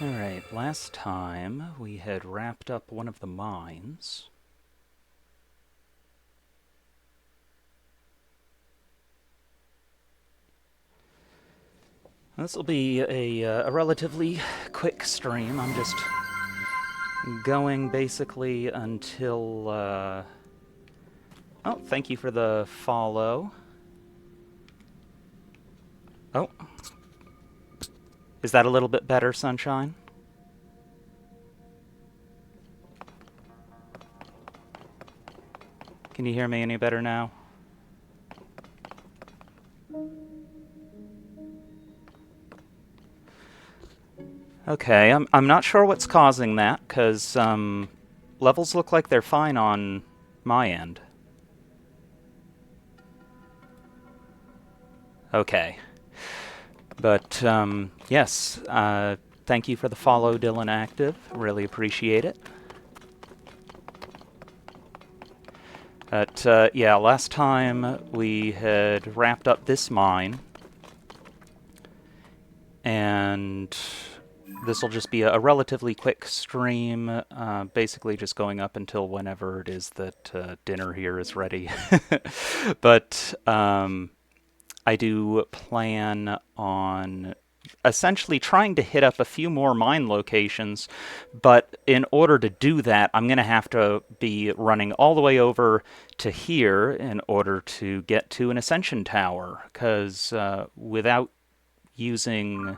Alright, last time we had wrapped up one of the mines. This will be a relatively quick stream. I'm just going basically until... Oh, thank you for the follow. Oh. Is that a little bit better, Sunshine? Can you hear me any better now? Okay, I'm not sure what's causing that, because levels look like they're fine on my end. Okay. But, yes, thank you for the follow, Dylan Active. Really appreciate it. But, yeah, last time we had wrapped up this mine, and this will just be a relatively quick stream, basically just going up until whenever it is that dinner here is ready. But I do plan on essentially trying to hit up a few more mine locations, but in order to do that, I'm going to have to be running all the way over to here in order to get to an ascension tower, because without using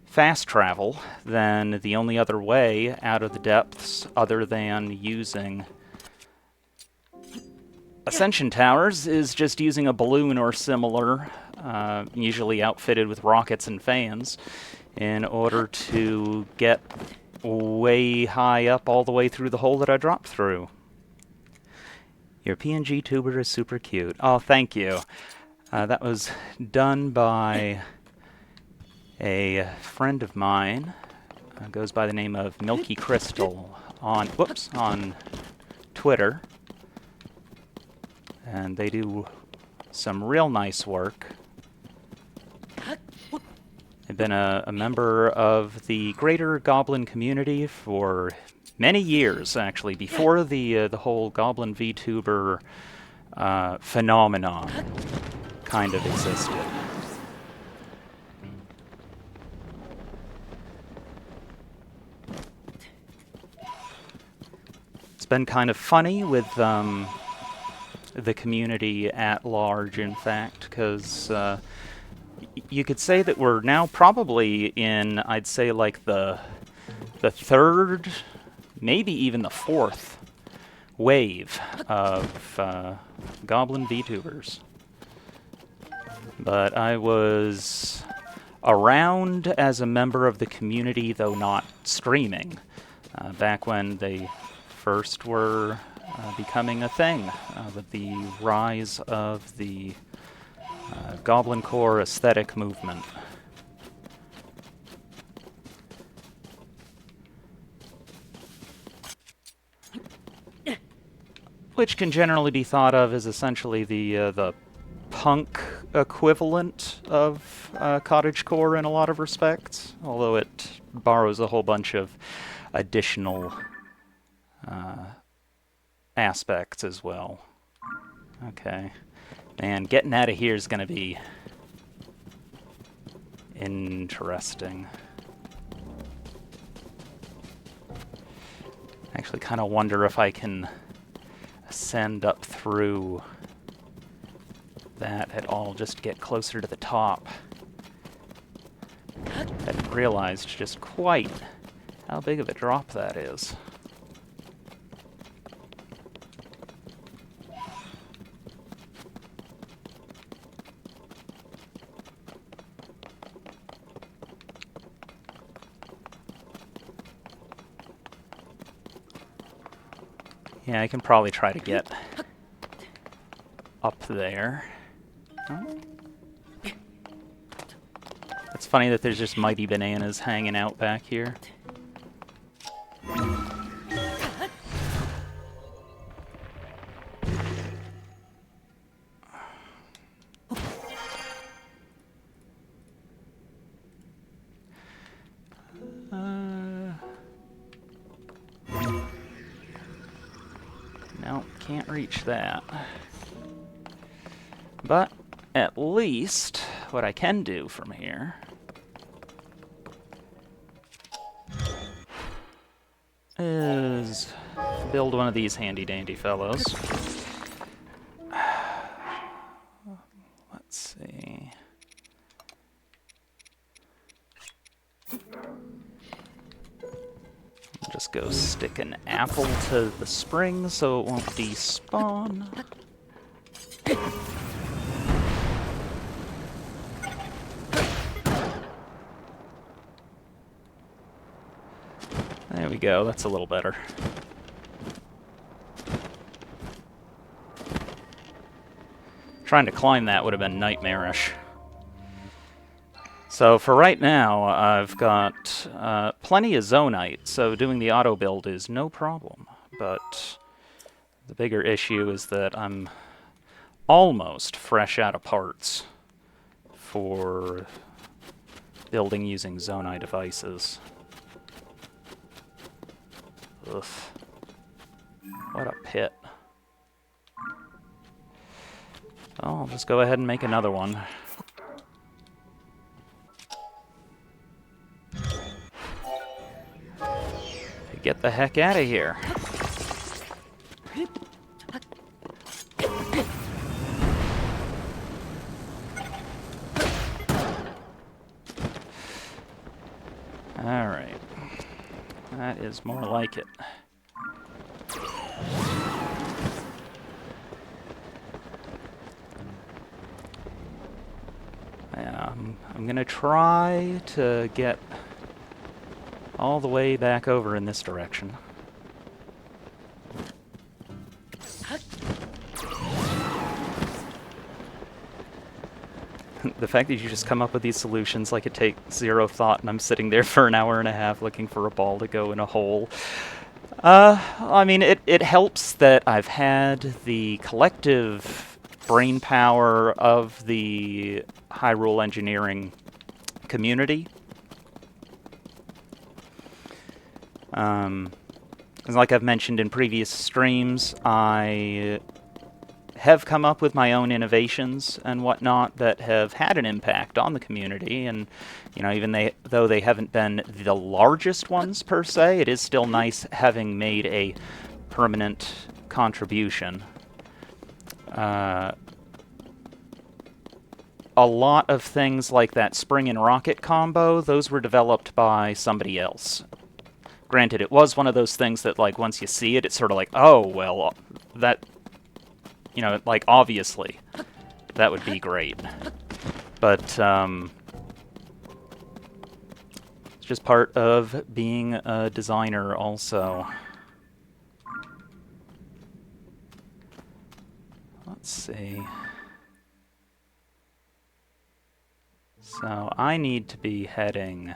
fast travel, then the only other way out of the depths other than using ascension towers is just using a balloon or similar, usually outfitted with rockets and fans, in order to get way high up all the way through the hole that I dropped through. Your PNG tuber is super cute. Oh, thank you. That was done by a friend of mine. Goes by the name of Milky Crystal on Twitter. And they do some real nice work. They've been a member of the greater Goblin community for many years, actually, before the whole Goblin VTuber phenomenon kind of existed. It's been kind of funny with the community at large, in fact, because you could say that we're now probably in, I'd say, like the third, maybe even the fourth wave of Goblin VTubers. But I was around as a member of the community, though not streaming, back when they first were becoming a thing, with the rise of the Goblin Core aesthetic movement. Which can generally be thought of as essentially the punk equivalent of cottagecore in a lot of respects, although it borrows a whole bunch of additional aspects as well. Okay. And getting out of here is going to be interesting. I actually kind of wonder if I can ascend up through that at all, just to get closer to the top. I hadn't realized just quite how big of a drop that is. Yeah, I can probably try to get up there. Oh. It's funny that there's just mighty bananas hanging out back here. can't reach that. But at least what I can do from here is build one of these handy-dandy fellows. Let's see. I'll just go stick an apple to the spring so it won't despawn. There we go, that's a little better. Trying to climb that would have been nightmarish. So for right now, I've got plenty of zonite, so doing the auto build is no problem. But the bigger issue is that I'm almost fresh out of parts for building using zonite devices. Ugh. What a pit. Oh, I'll just go ahead and make another one. Get the heck out of here. Alright. That is more like it. Yeah, I'm gonna try to get all the way back over in this direction. The fact that you just come up with these solutions like it takes zero thought and I'm sitting there for an hour and a half looking for a ball to go in a hole. I mean, it helps that I've had the collective brain power of the Hyrule engineering community. Like I've mentioned in previous streams, I have come up with my own innovations and whatnot that have had an impact on the community, and you know, even though they haven't been the largest ones per se, it is still nice having made a permanent contribution. A lot of things like that spring and rocket combo, those were developed by somebody else. Granted, it was one of those things that, like, once you see it, it's sort of like, oh, well, that, you know, like, obviously, that would be great. But, it's just part of being a designer also. Let's see. So, I need to be heading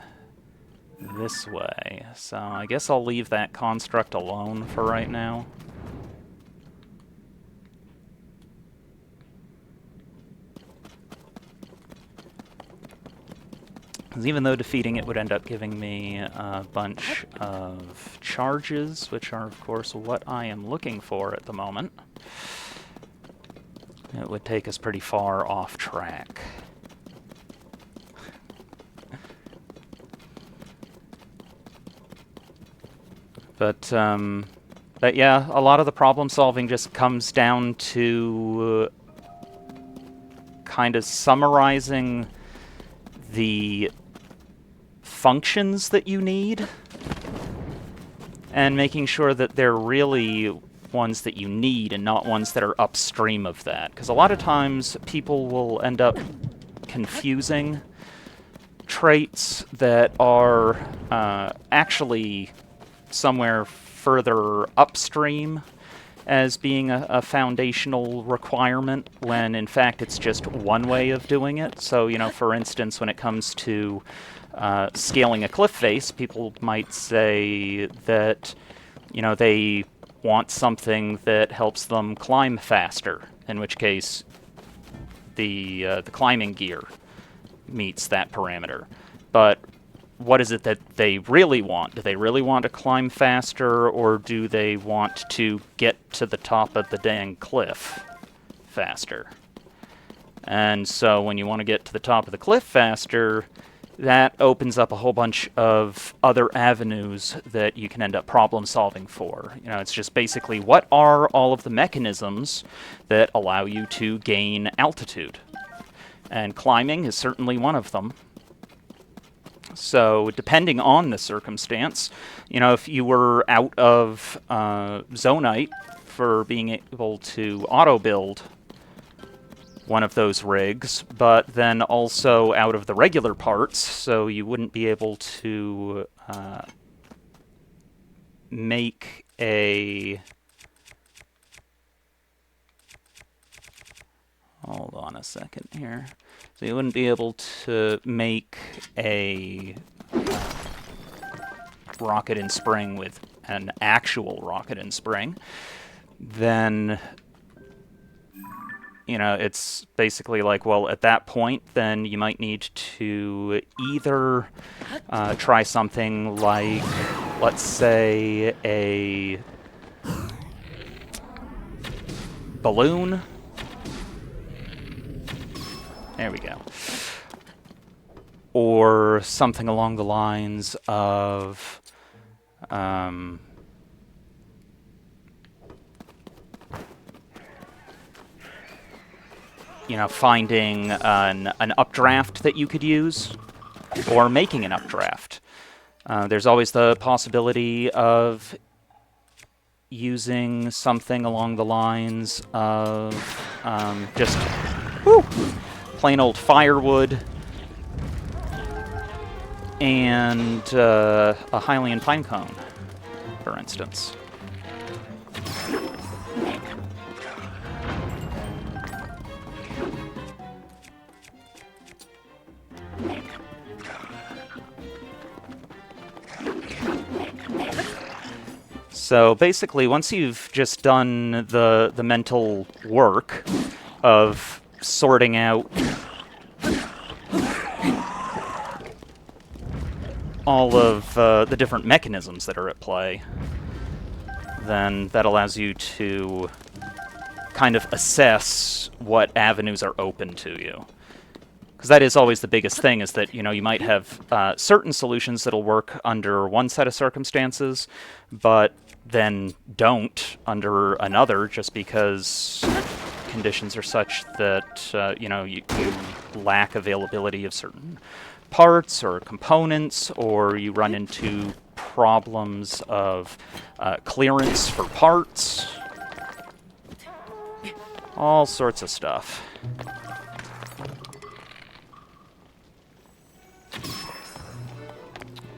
this way, so I guess I'll leave that construct alone for right now. Because even though defeating it would end up giving me a bunch of charges, which are of course what I am looking for at the moment, it would take us pretty far off track. But yeah, a lot of the problem solving just comes down to kind of summarizing the functions that you need and making sure that they're really ones that you need and not ones that are upstream of that. Because a lot of times people will end up confusing traits that are actually somewhere further upstream as being a foundational requirement, when in fact it's just one way of doing it. So, you know, for instance, when it comes to scaling a cliff face, people might say that, you know, they want something that helps them climb faster, in which case the climbing gear meets that parameter. But what is it that they really want? Do they really want to climb faster, or do they want to get to the top of the dang cliff faster. And so when you want to get to the top of the cliff faster, that opens up a whole bunch of other avenues that you can end up problem solving for. You know, it's just basically, what are all of the mechanisms that allow you to gain altitude? And climbing is certainly one of them. So depending on the circumstance, you know, if you were out of Zonite for being able to auto-build one of those rigs, but then also out of the regular parts, so you wouldn't be able to make a... Hold on a second here. So you wouldn't be able to make a rocket in spring with an actual rocket in spring, then, you know, it's basically like, well, at that point, then you might need to either try something like, let's say, a balloon. There we go. Or something along the lines of, you know, finding an updraft that you could use, or making an updraft. There's always the possibility of using something along the lines of just plain old firewood and a Hylian pinecone, for instance. So basically, once you've just done the mental work of sorting out all of the different mechanisms that are at play, then that allows you to kind of assess what avenues are open to you. Because that is always the biggest thing, is that, you know, you might have certain solutions that'll work under one set of circumstances, but then don't under another, just because conditions are such that, you know, you lack availability of certain parts or components, or you run into problems of clearance for parts. All sorts of stuff.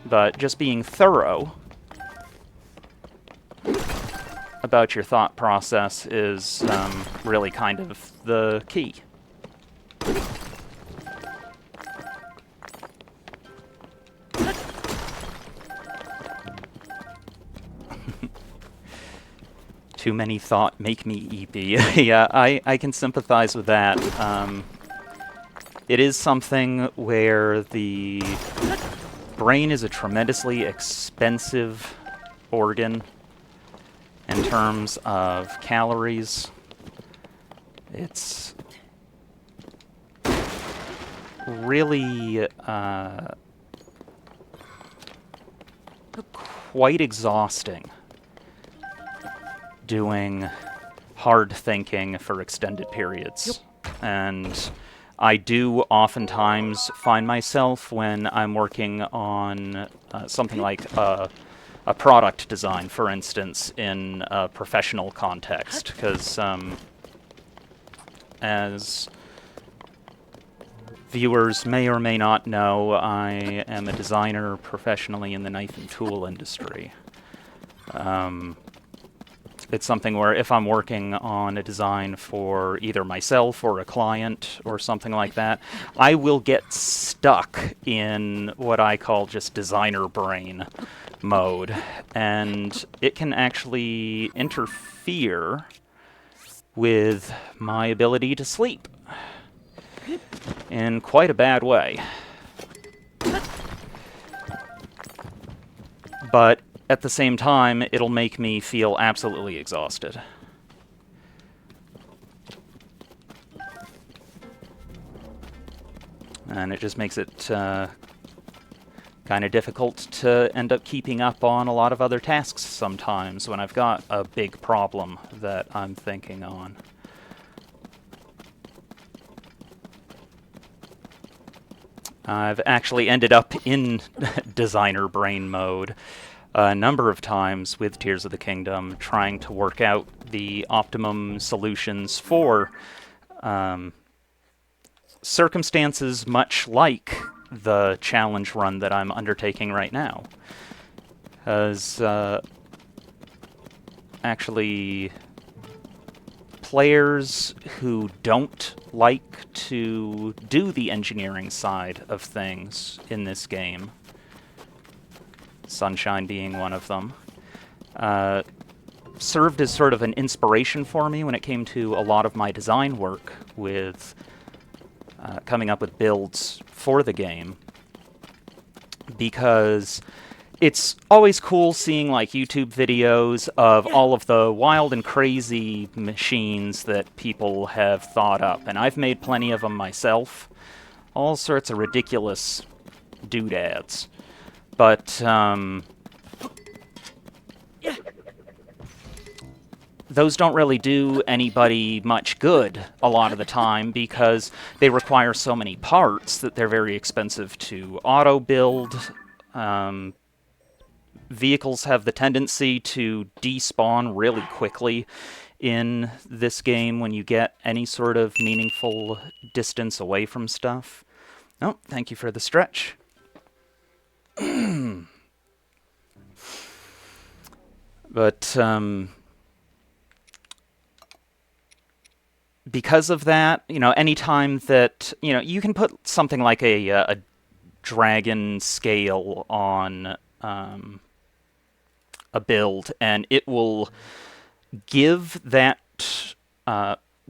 But just being thorough about your thought process is really kind of the key. Too many thought make me EP. Yeah, I can sympathize with that. It is something where the brain is a tremendously expensive organ in terms of calories. It's really quite exhausting doing hard thinking for extended periods. And I do oftentimes find myself, when I'm working on something like a product design, for instance, in a professional context, because as viewers may or may not know, I am a designer professionally in the knife and tool industry. It's something where if I'm working on a design for either myself or a client or something like that, I will get stuck in what I call just designer brain mode. And it can actually interfere with my ability to sleep in quite a bad way. But at the same time, it'll make me feel absolutely exhausted. And it just makes it kind of difficult to end up keeping up on a lot of other tasks sometimes when I've got a big problem that I'm thinking on. I've actually ended up in designer brain mode a number of times with Tears of the Kingdom, trying to work out the optimum solutions for circumstances much like the challenge run that I'm undertaking right now. As actually, players who don't like to do the engineering side of things in this game, Sunshine being one of them, served as sort of an inspiration for me when it came to a lot of my design work with coming up with builds for the game, because it's always cool seeing like YouTube videos of all of the wild and crazy machines that people have thought up, and I've made plenty of them myself, all sorts of ridiculous doodads. But those don't really do anybody much good a lot of the time because they require so many parts that they're very expensive to auto-build. Vehicles have the tendency to despawn really quickly in this game when you get any sort of meaningful distance away from stuff. Oh, thank you for the stretch. But because of that, anytime that, you can put something like a dragon scale on a build, and it will give that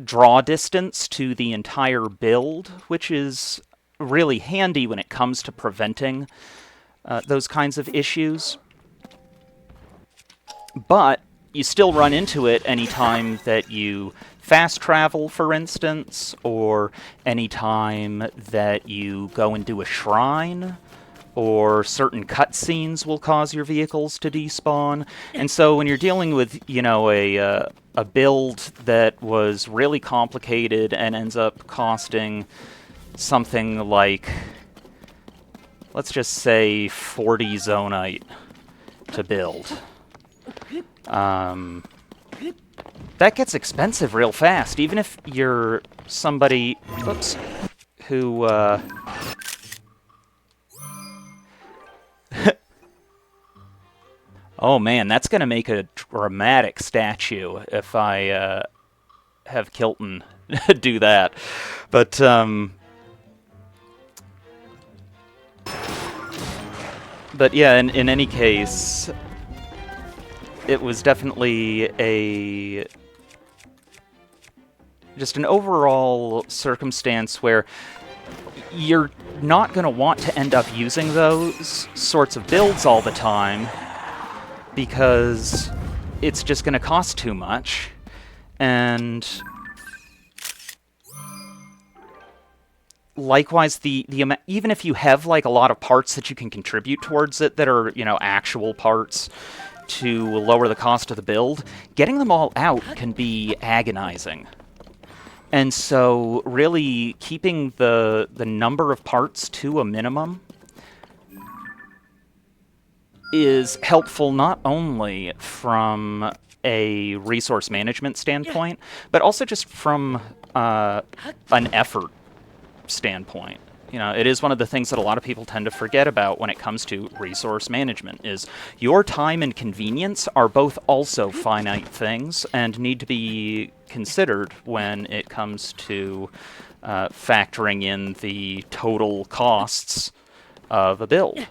draw distance to the entire build, which is really handy when it comes to preventing those kinds of issues. But you still run into it anytime that you fast travel, for instance, or anytime that you go and do a shrine, or certain cutscenes will cause your vehicles to despawn. And so when you're dealing with, a build that was really complicated and ends up costing something like, let's just say 40 zonite to build, that gets expensive real fast, even if you're somebody, who, oh man, that's gonna make a dramatic statue if I, have Kilton do that. But, yeah, in any case, it was definitely just an overall circumstance where you're not going to want to end up using those sorts of builds all the time because it's just going to cost too much. And likewise, even if you have like a lot of parts that you can contribute towards it that are, actual parts to lower the cost of the build, getting them all out can be agonizing. And so really keeping the number of parts to a minimum is helpful not only from a resource management standpoint, but also just from an effort standpoint. It is one of the things that a lot of people tend to forget about when it comes to resource management, is your time and convenience are both also finite things and need to be considered when it comes to factoring in the total costs of a build.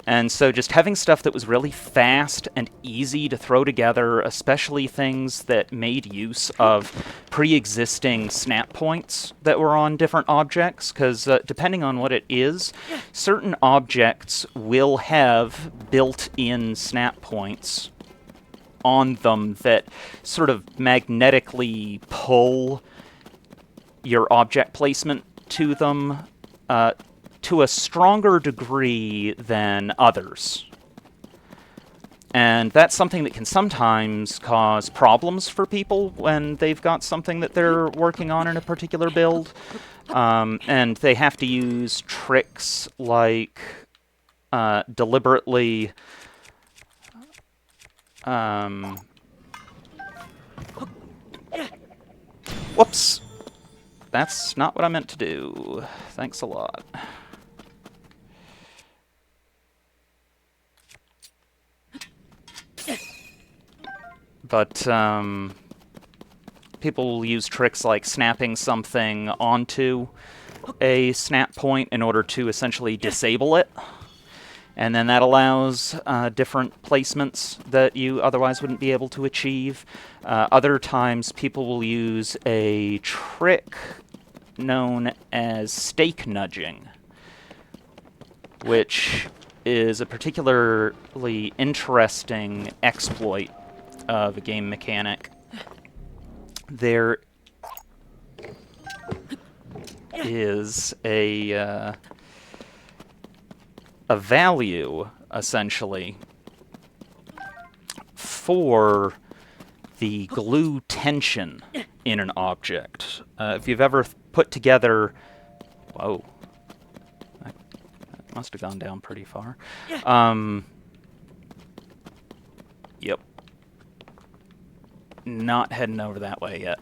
And so just having stuff that was really fast and easy to throw together, especially things that made use of pre-existing snap points that were on different objects, because depending on what it is, certain objects will have built-in snap points on them that sort of magnetically pull your object placement to them to a stronger degree than others. And that's something that can sometimes cause problems for people when they've got something that they're working on in a particular build. And they have to use tricks like deliberately whoops. That's not what I meant to do. Thanks a lot. But people will use tricks like snapping something onto a snap point in order to essentially disable it. And then that allows different placements that you otherwise wouldn't be able to achieve. Other times, people will use a trick known as stake nudging, which is a particularly interesting exploit of a game mechanic. There is a value, essentially, for the glue tension in an object. If you've ever put together... Whoa. That must have gone down pretty far. Yep. Not heading over that way yet.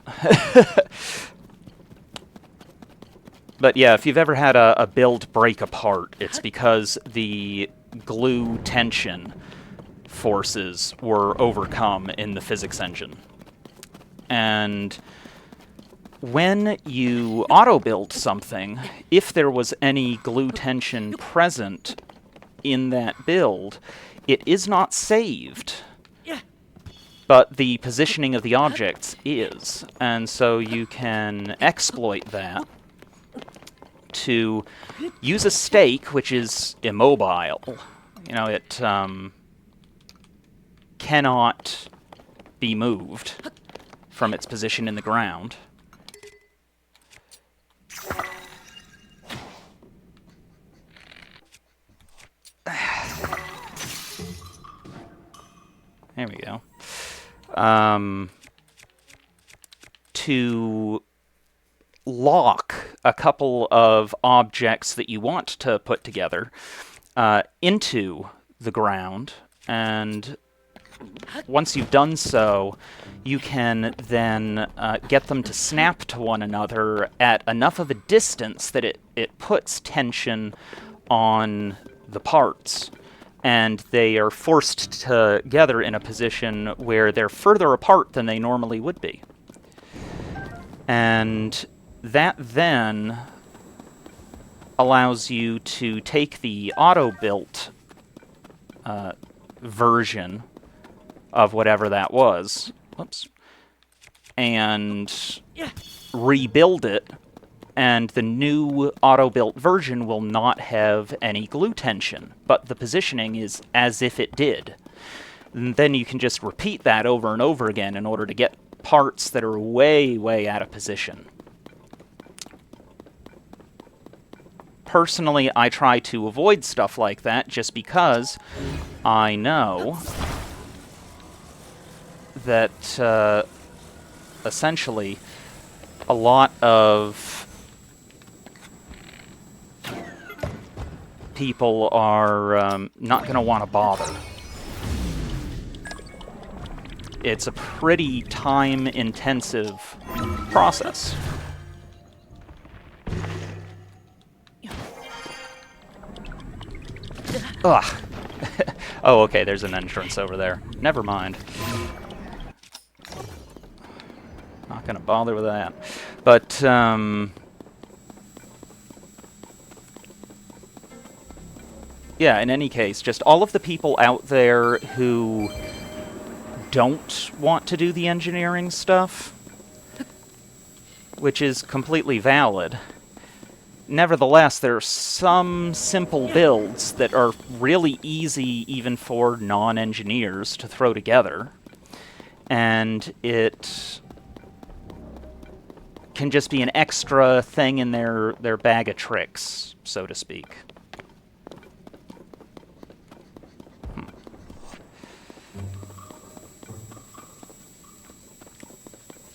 But yeah, if you've ever had a build break apart, it's because the glue tension forces were overcome in the physics engine. And when you auto-build something, if there was any glue tension present in that build, it is not saved. But the positioning of the objects is. And so you can exploit that to use a stake, which is immobile. You know, it cannot be moved from its position in the ground. There we go. To lock a couple of objects that you want to put together into the ground, and once you've done so, you can then get them to snap to one another at enough of a distance that it puts tension on the parts, and they are forced together in a position where they're further apart than they normally would be. And that then allows you to take the auto-built version of whatever that was, whoops, and rebuild it, and the new auto-built version will not have any glue tension, but the positioning is as if it did. And then you can just repeat that over and over again in order to get parts that are way, way out of position. Personally, I try to avoid stuff like that just because I know that essentially a lot of people are not going to want to bother. It's a pretty time-intensive process. Ugh. Oh, okay, there's an entrance over there. Never mind. Not gonna bother with that. But, yeah, in any case, just all of the people out there who don't want to do the engineering stuff, which is completely valid. Nevertheless, there are some simple builds that are really easy even for non-engineers to throw together. And it can just be an extra thing in their bag of tricks, so to speak.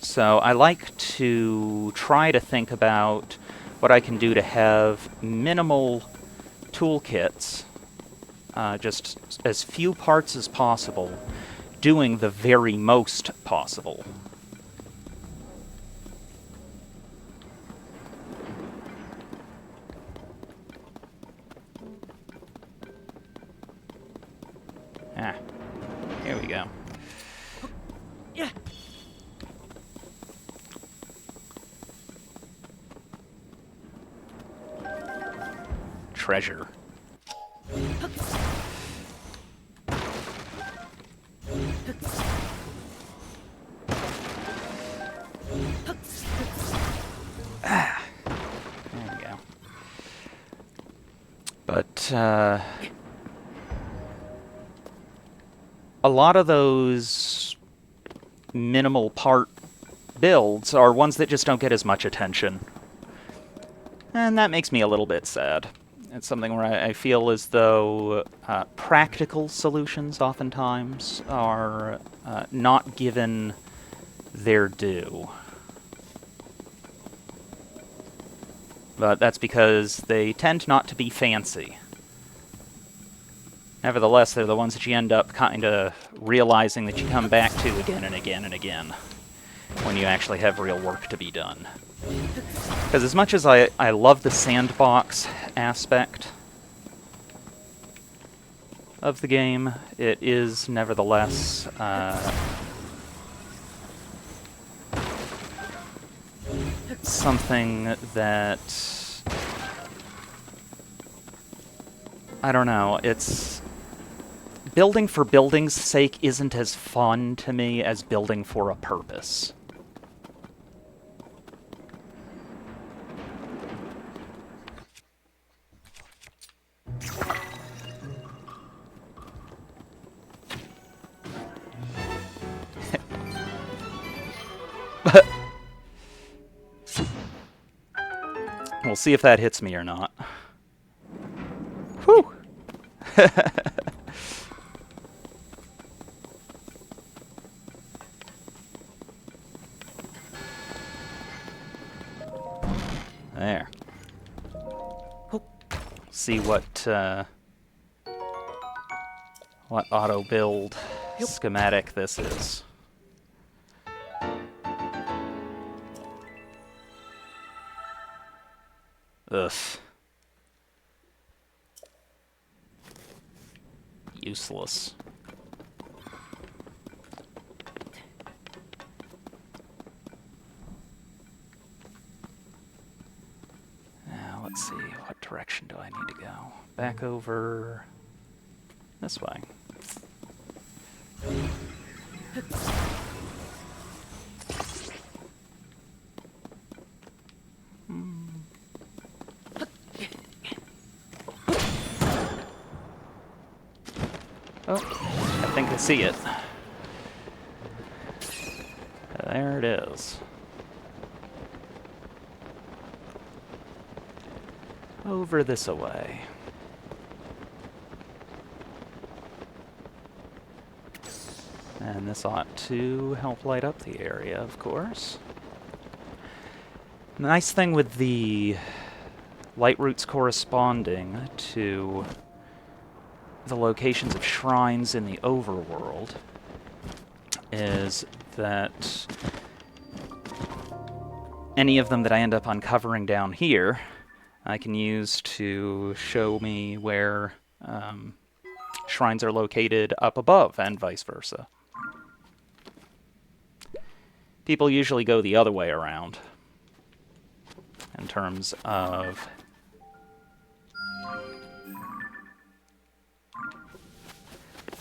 So I like to try to think about what I can do to have minimal toolkits, just as few parts as possible, doing the very most possible. Ah, here we go. Yeah. Treasure. Ah, there we go. But, a lot of those minimal part builds are ones that just don't get as much attention. And that makes me a little bit sad. It's something where I feel as though practical solutions oftentimes are not given their due. But that's because they tend not to be fancy. Nevertheless, they're the ones that you end up kind of realizing that you come back to again and again and again when you actually have real work to be done. Because as much as I love the sandbox aspect of the game, it is nevertheless something that, I don't know, it's... building for building's sake isn't as fun to me as building for a purpose. We'll see if that hits me or not. Whew! There. See what auto build schematic this is. Ugh. Useless. Now, let's see, what direction do I need to go? Back over this way. Oh, I think I see it. There it is. Over this away. And this ought to help light up the area, of course. The nice thing with the light routes corresponding to the locations of shrines in the overworld is that any of them that I end up uncovering down here, I can use to show me where shrines are located up above, and vice versa. People usually go the other way around in terms of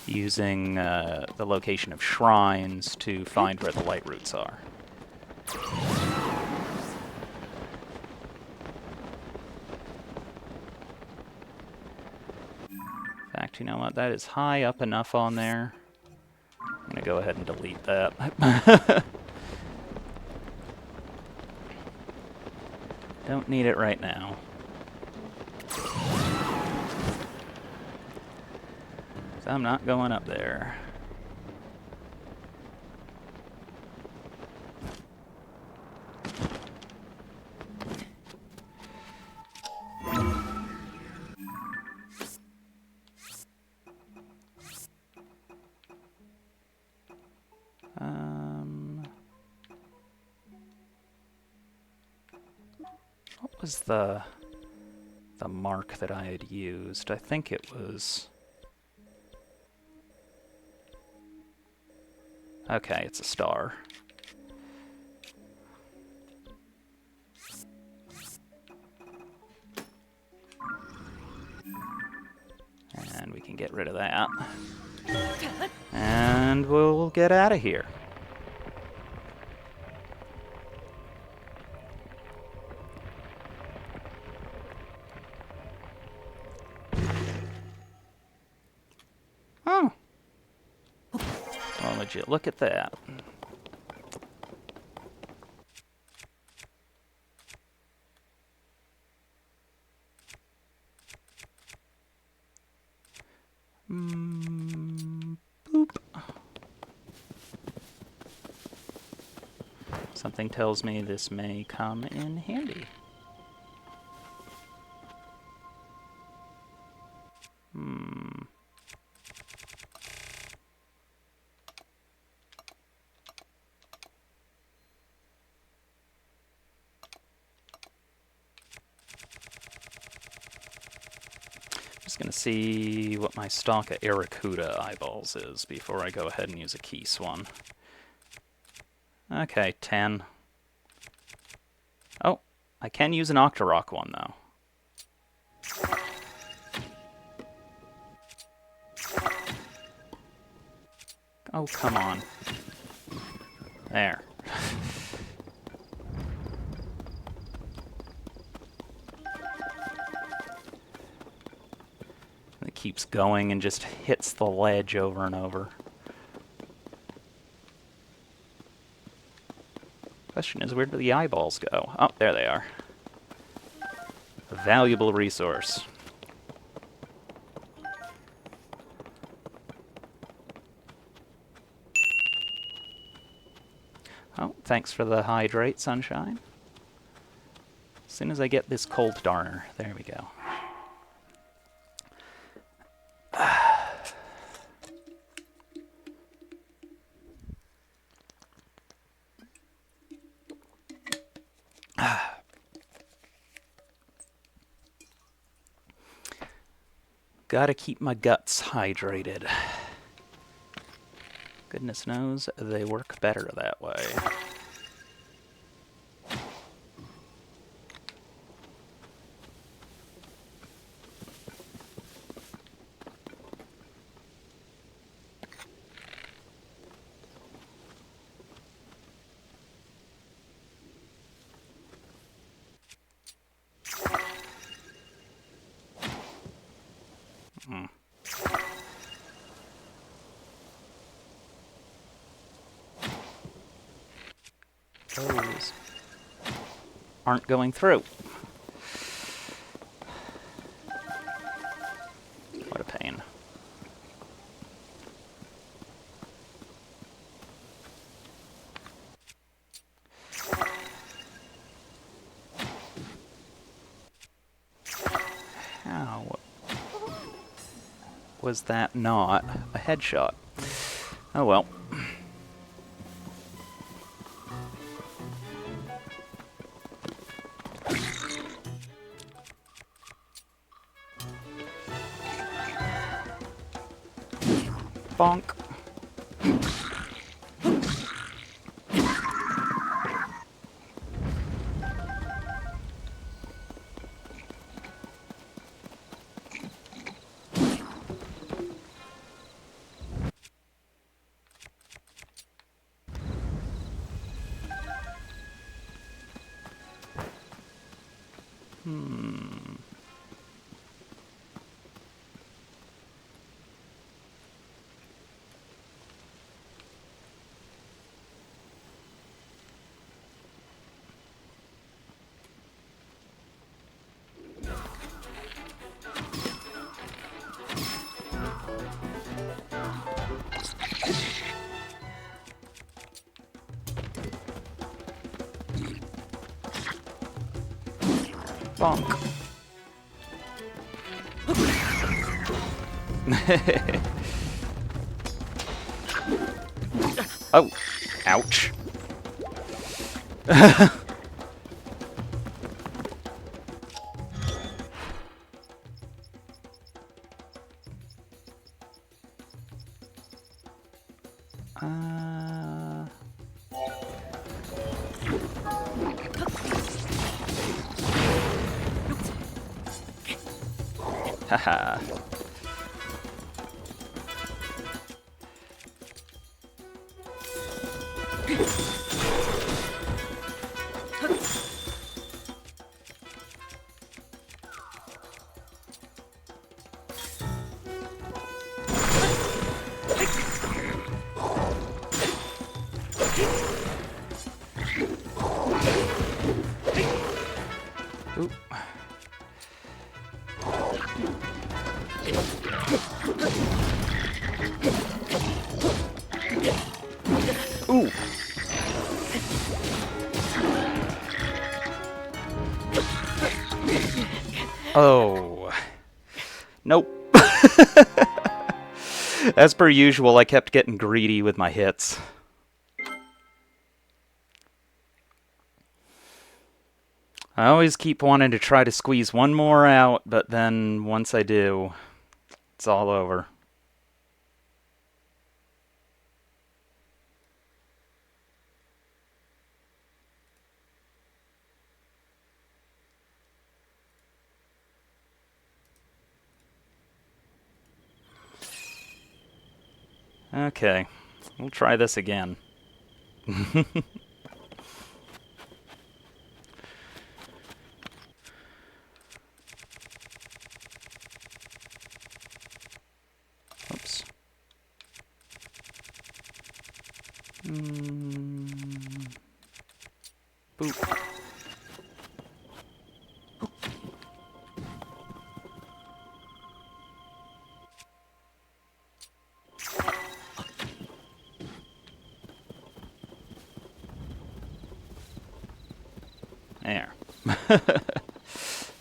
using the location of shrines to find where the light routes are. In fact, you know what? That is high up enough on there. I'm going to go ahead and delete that. Don't need it right now. So I'm not going up there. What was the mark that I had used? I think it was... Okay, it's a star. And we can get rid of that. And we'll get out of here. Oh. Well, would you look at that? Boop. Something tells me this may come in handy. Just gonna see what my stock of Aracuda eyeballs is before I go ahead and use a key swan. Okay, 10. Oh, I can use an Octorok one, though. Oh, come on. There. It keeps going and just hits the ledge over and over. Question is, where do the eyeballs go? Oh, there they are. A valuable resource. Oh, thanks for the hydrate, Sunshine. As soon as I get this cold darner, there we go. Gotta keep my guts hydrated. Goodness knows they work better that way. Those aren't going through. What a pain. How was that not a headshot? Oh well. Bonk. Bonk. Oh, ouch. Haha. Ooh. Ooh. Oh. Nope. As per usual, I kept getting greedy with my hits. I always keep wanting to try to squeeze one more out, but then once I do, it's all over. Okay, we'll try this again. Oops. Boop. There. It's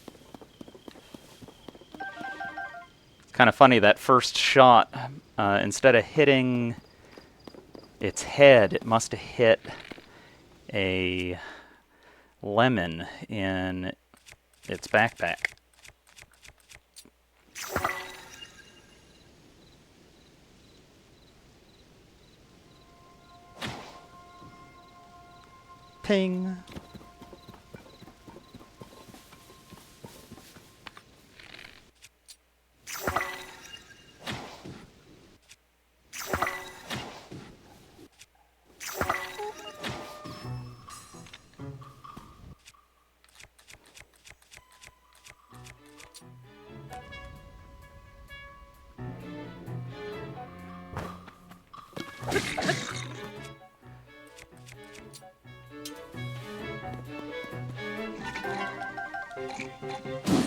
kind of funny, that first shot, instead of hitting its head, it must have hit a lemon in its backpack. Ping.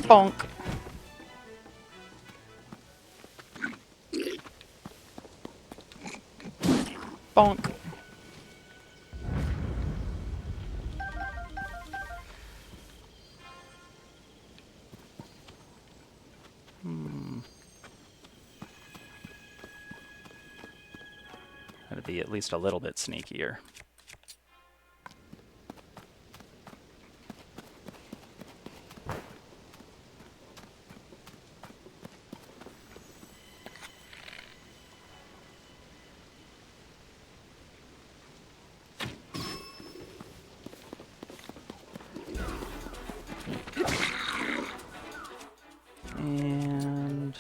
Bonk. Bonk. That'd be at least a little bit sneakier. And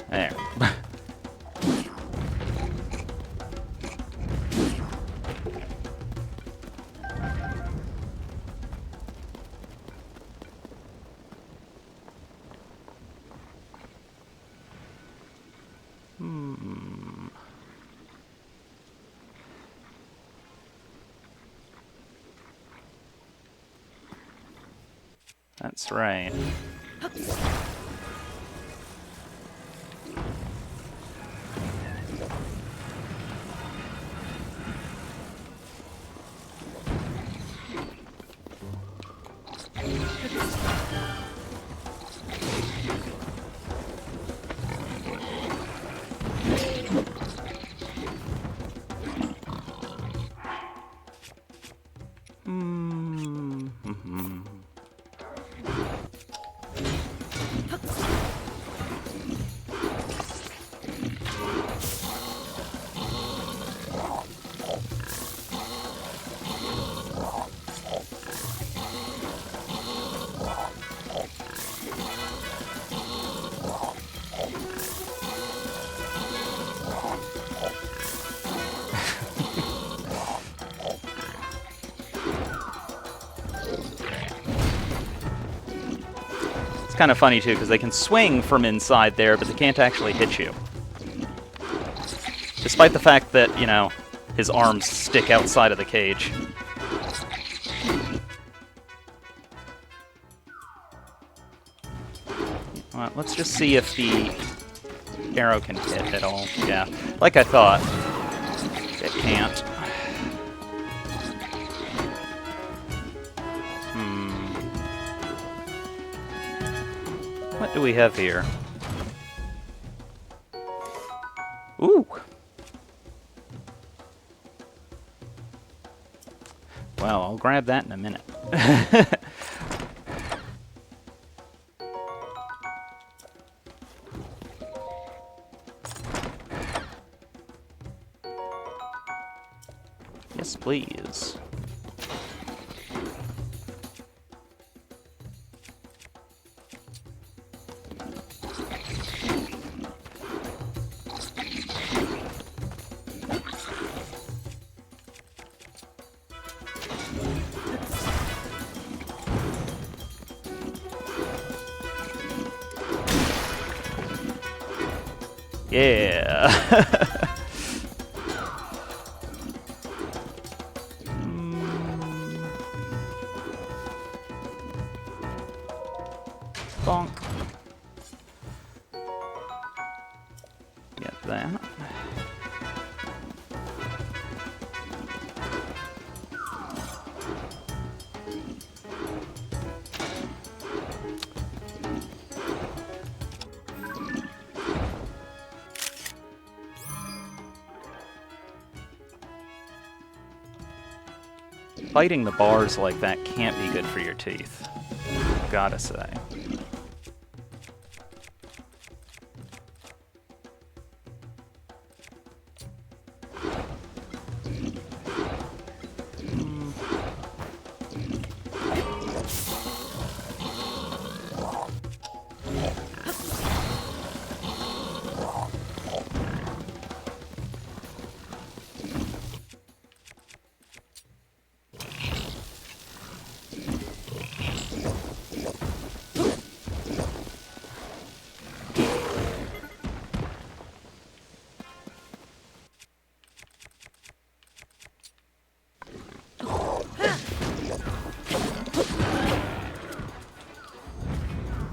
there. That's right. Mm-hmm. It's kind of funny too, because they can swing from inside there, but they can't actually hit you. Despite the fact that, you know, his arms stick outside of the cage. Well, let's just see if the arrow can hit at all. Yeah, like I thought. It can't. What do we have here? Ooh! Well, I'll grab that in a minute. Yes, please. Yeah! Bonk. Get that. Biting the bars like that can't be good for your teeth. Gotta say.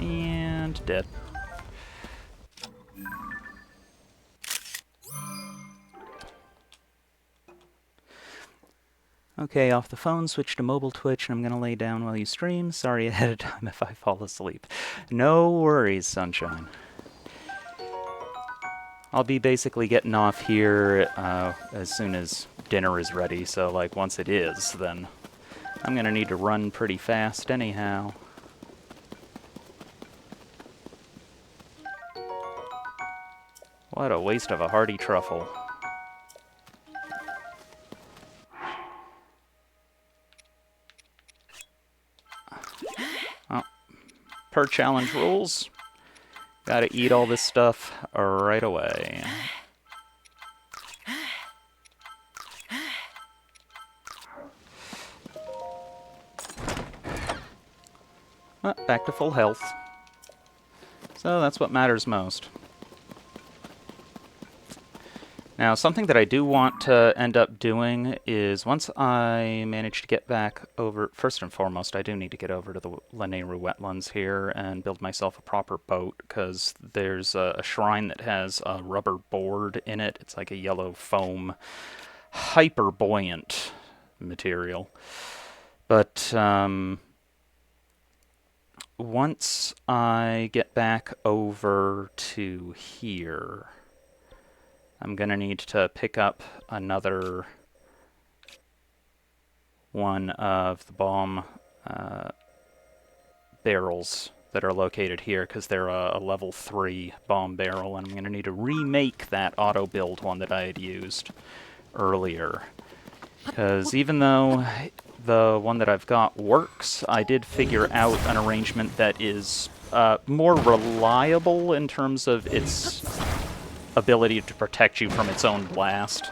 And dead. Okay, off the phone, switch to mobile Twitch, and I'm gonna lay down while you stream. Sorry ahead of time if I fall asleep. No worries, sunshine. I'll be basically getting off here as soon as dinner is ready, so like once it is, then I'm gonna need to run pretty fast anyhow. What a waste of a hearty truffle. Oh, per challenge rules, gotta eat all this stuff right away. Well, back to full health. So that's what matters most. Now, something that I do want to end up doing is once I manage to get back over, first and foremost, I do need to get over to the Lanayru wetlands here and build myself a proper boat, because there's a shrine that has a rubber board in it. It's like a yellow foam, hyper buoyant material. But once I get back over to here, I'm going to need to pick up another one of the bomb barrels that are located here, because they're a level 3 bomb barrel, and I'm going to need to remake that auto-build one that I had used earlier. Because even though the one that I've got works, I did figure out an arrangement that is more reliable in terms of its ability to protect you from its own blast.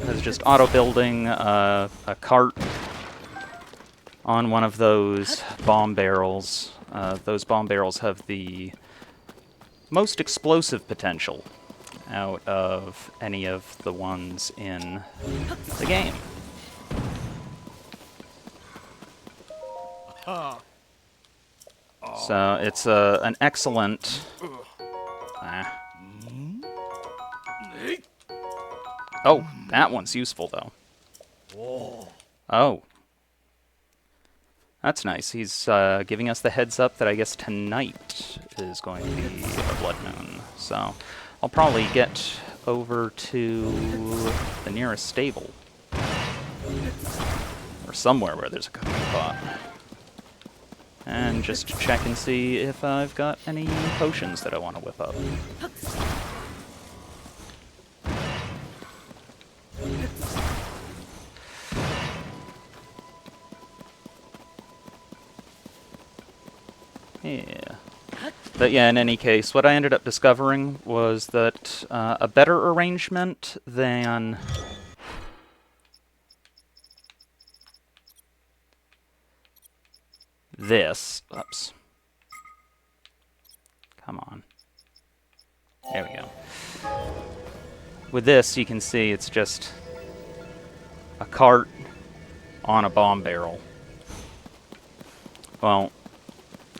It's just auto-building a cart on one of those bomb barrels. Those bomb barrels have the most explosive potential out of any of the ones in the game. So it's an excellent... Oh, that one's useful, though. Oh. That's nice. He's giving us the heads up that I guess tonight is going to be a blood moon. So I'll probably get over to the nearest stable. Or somewhere where there's a cooking pot. And just check and see if I've got any potions that I want to whip up. Yeah. But yeah, in any case, what I ended up discovering was that a better arrangement than... this. Oops. Come on. There we go. With this, you can see it's just a cart on a bomb barrel. Well,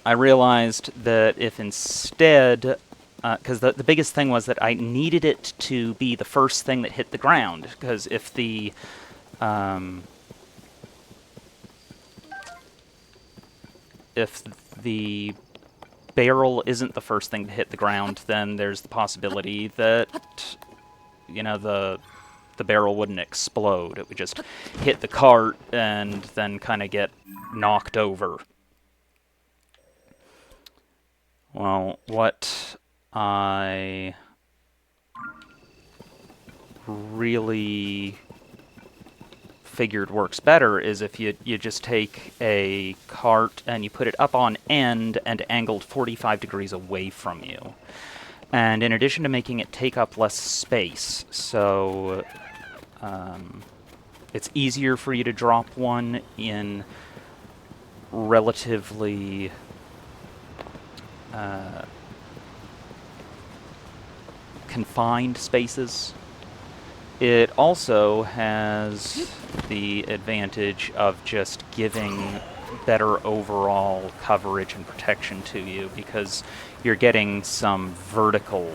I realized that if instead... because the biggest thing was that I needed it to be the first thing that hit the ground. Because if the... if the barrel isn't the first thing to hit the ground, then there's the possibility that, you know, the barrel wouldn't explode. It would just hit the cart and then kind of get knocked over. Well, what I really figured works better is if you just take a cart and you put it up on end and angled 45 degrees away from you. And in addition to making it take up less space, so it's easier for you to drop one in relatively confined spaces. It also has the advantage of just giving better overall coverage and protection to you, because you're getting some vertical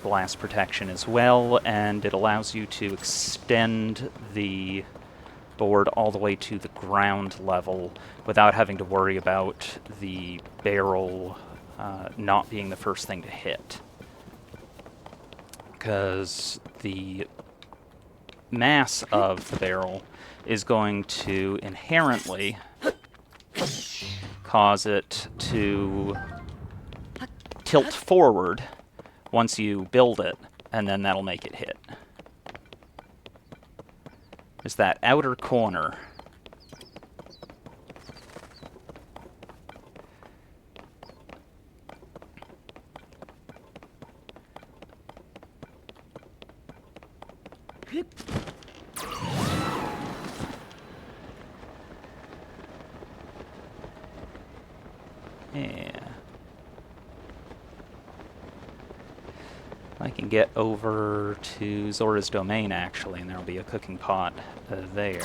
blast protection as well, and it allows you to extend the board all the way to the ground level without having to worry about the barrel not being the first thing to hit. Because the mass of the barrel is going to inherently cause it to tilt forward once you build it, and then that'll make it hit. There's that outer corner. Yeah. I can get over to Zora's Domain, actually, and there'll be a cooking pot there.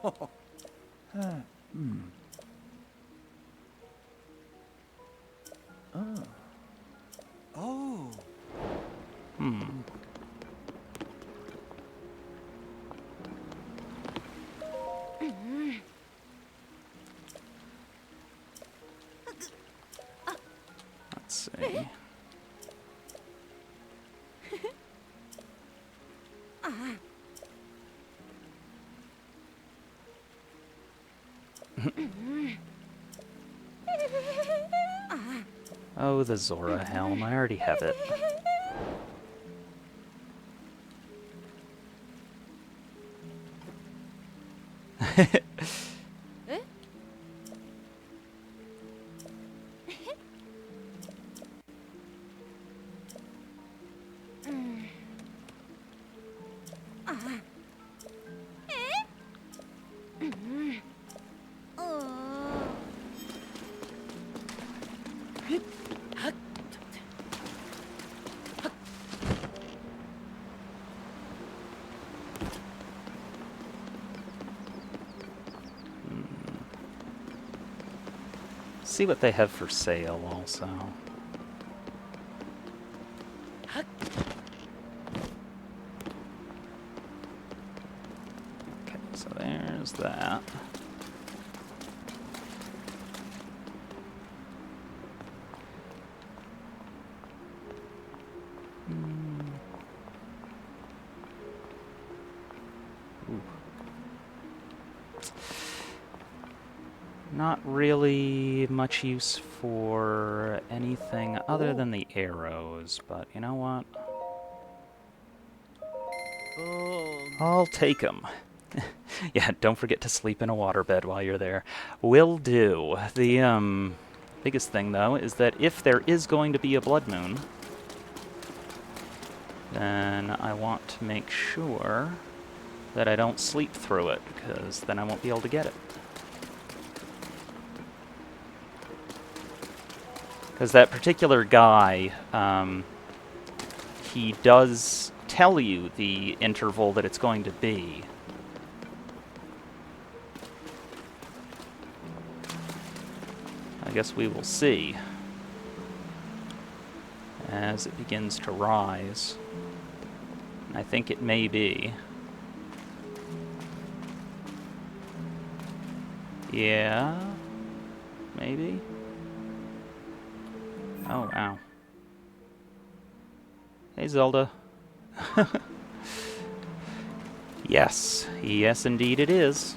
Oh. Hmm. Let's see. Oh, the Zora helm. I already have it. See what they have for sale also. Okay, so there's that. Ooh. Not really much use for anything other than the arrows, but you know what? I'll take them. Yeah, don't forget to sleep in a waterbed while you're there. Will do. The biggest thing, though, is that if there is going to be a blood moon, then I want to make sure that I don't sleep through it, because then I won't be able to get it. Because that particular guy, he does tell you the interval that it's going to be. I guess we will see as it begins to rise. And I think it may be. Yeah, maybe. Oh, wow. Hey, Zelda. Yes, yes, indeed it is.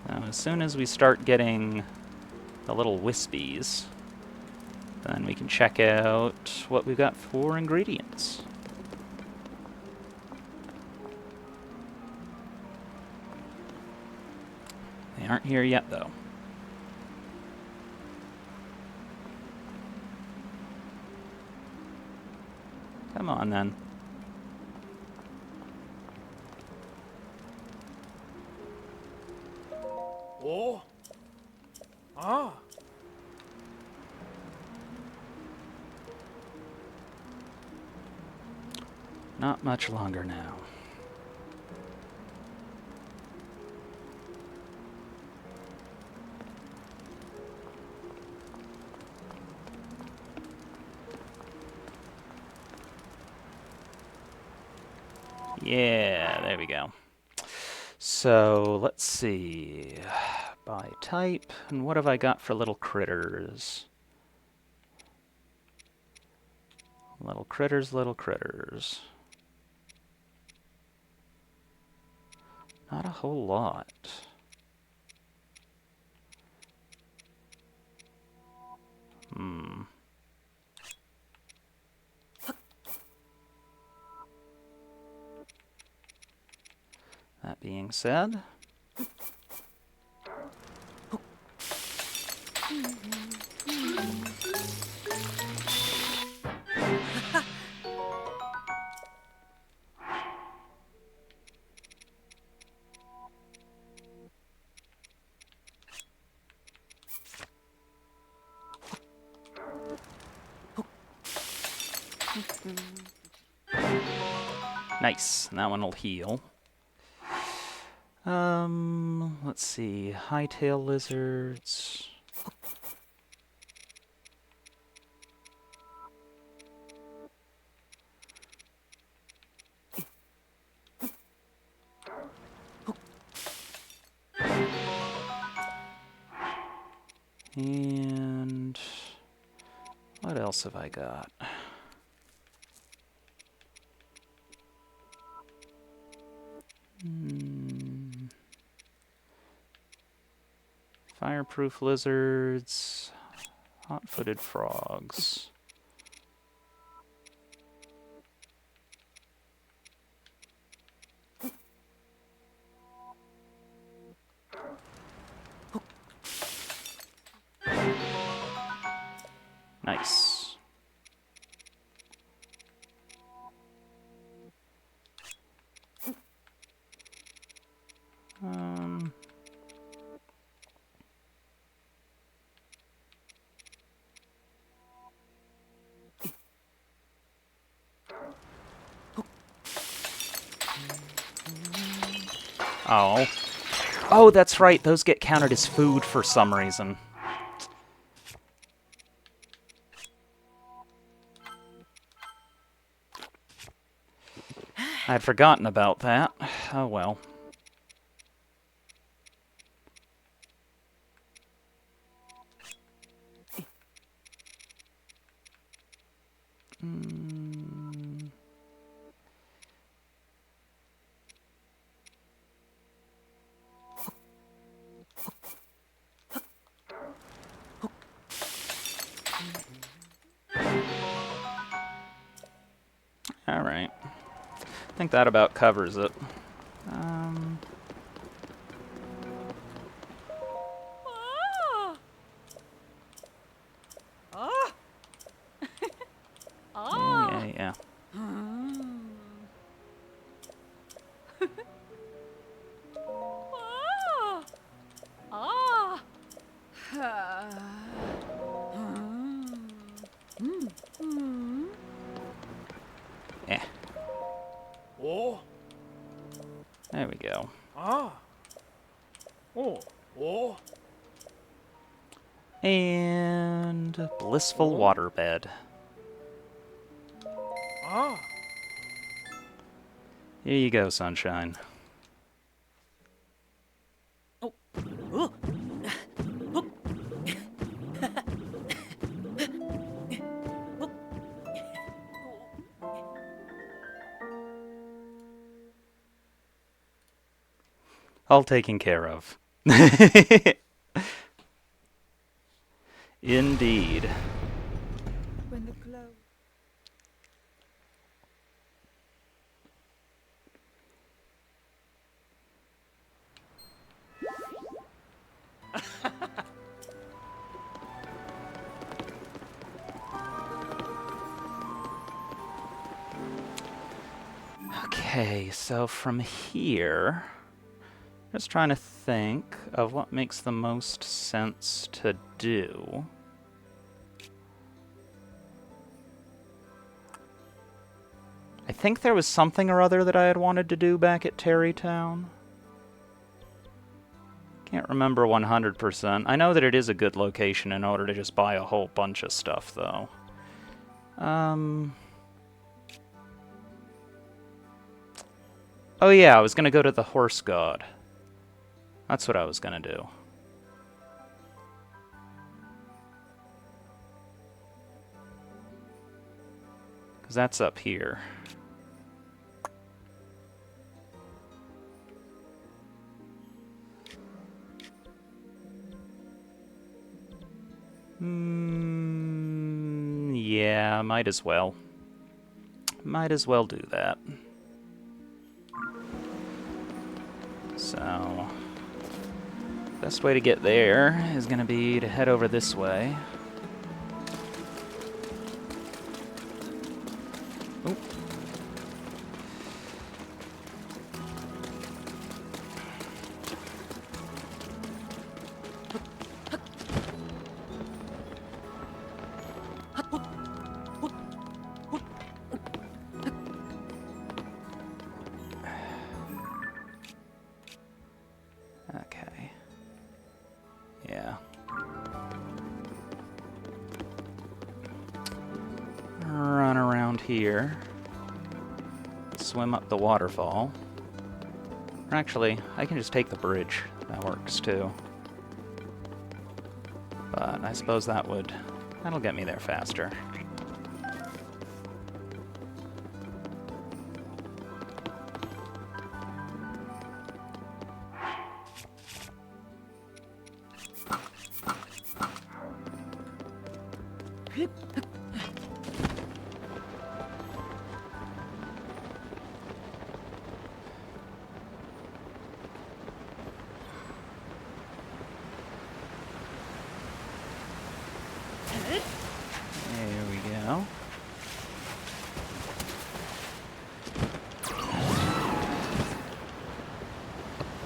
Now, as soon as we start getting the little wispies, then we can check out what we've got for ingredients. They aren't here yet, though. Come on, then. Oh. Ah. Not much longer now. Yeah, there we go. So, let's see. By type, and what have I got for little critters? Little critters, little critters. Not a whole lot. Hmm. That being said, Nice. And that one will heal. Let's see. Hightail lizards. And what else have I got? Fireproof lizards, hot-footed frogs. Nice. Um, oh. Oh, that's right. Those get counted as food for some reason. I had forgotten about that. Oh well. Alright. I think that about covers it. Yeah, yeah, yeah. Eh. Oh. There we go. Ah. Oh. Oh. And blissful Oh. waterbed. Ah. Here you go, sunshine. Oh. Oh. All taken care of. Indeed. When the glow. Okay, so from here, just trying to think of what makes the most sense to do. I think there was something or other that I had wanted to do back at Terrytown. Can't remember 100%. I know that it is a good location in order to just buy a whole bunch of stuff, though. Oh yeah, I was gonna go to the Horse God. That's what I was gonna do. Because that's up here. Yeah, might as well. Might as well do that. So, best way to get there is going to be to head over this way. Oop. here, swim up the waterfall. Or actually, I can just take the bridge. That works too. But I suppose that'll get me there faster. There we go.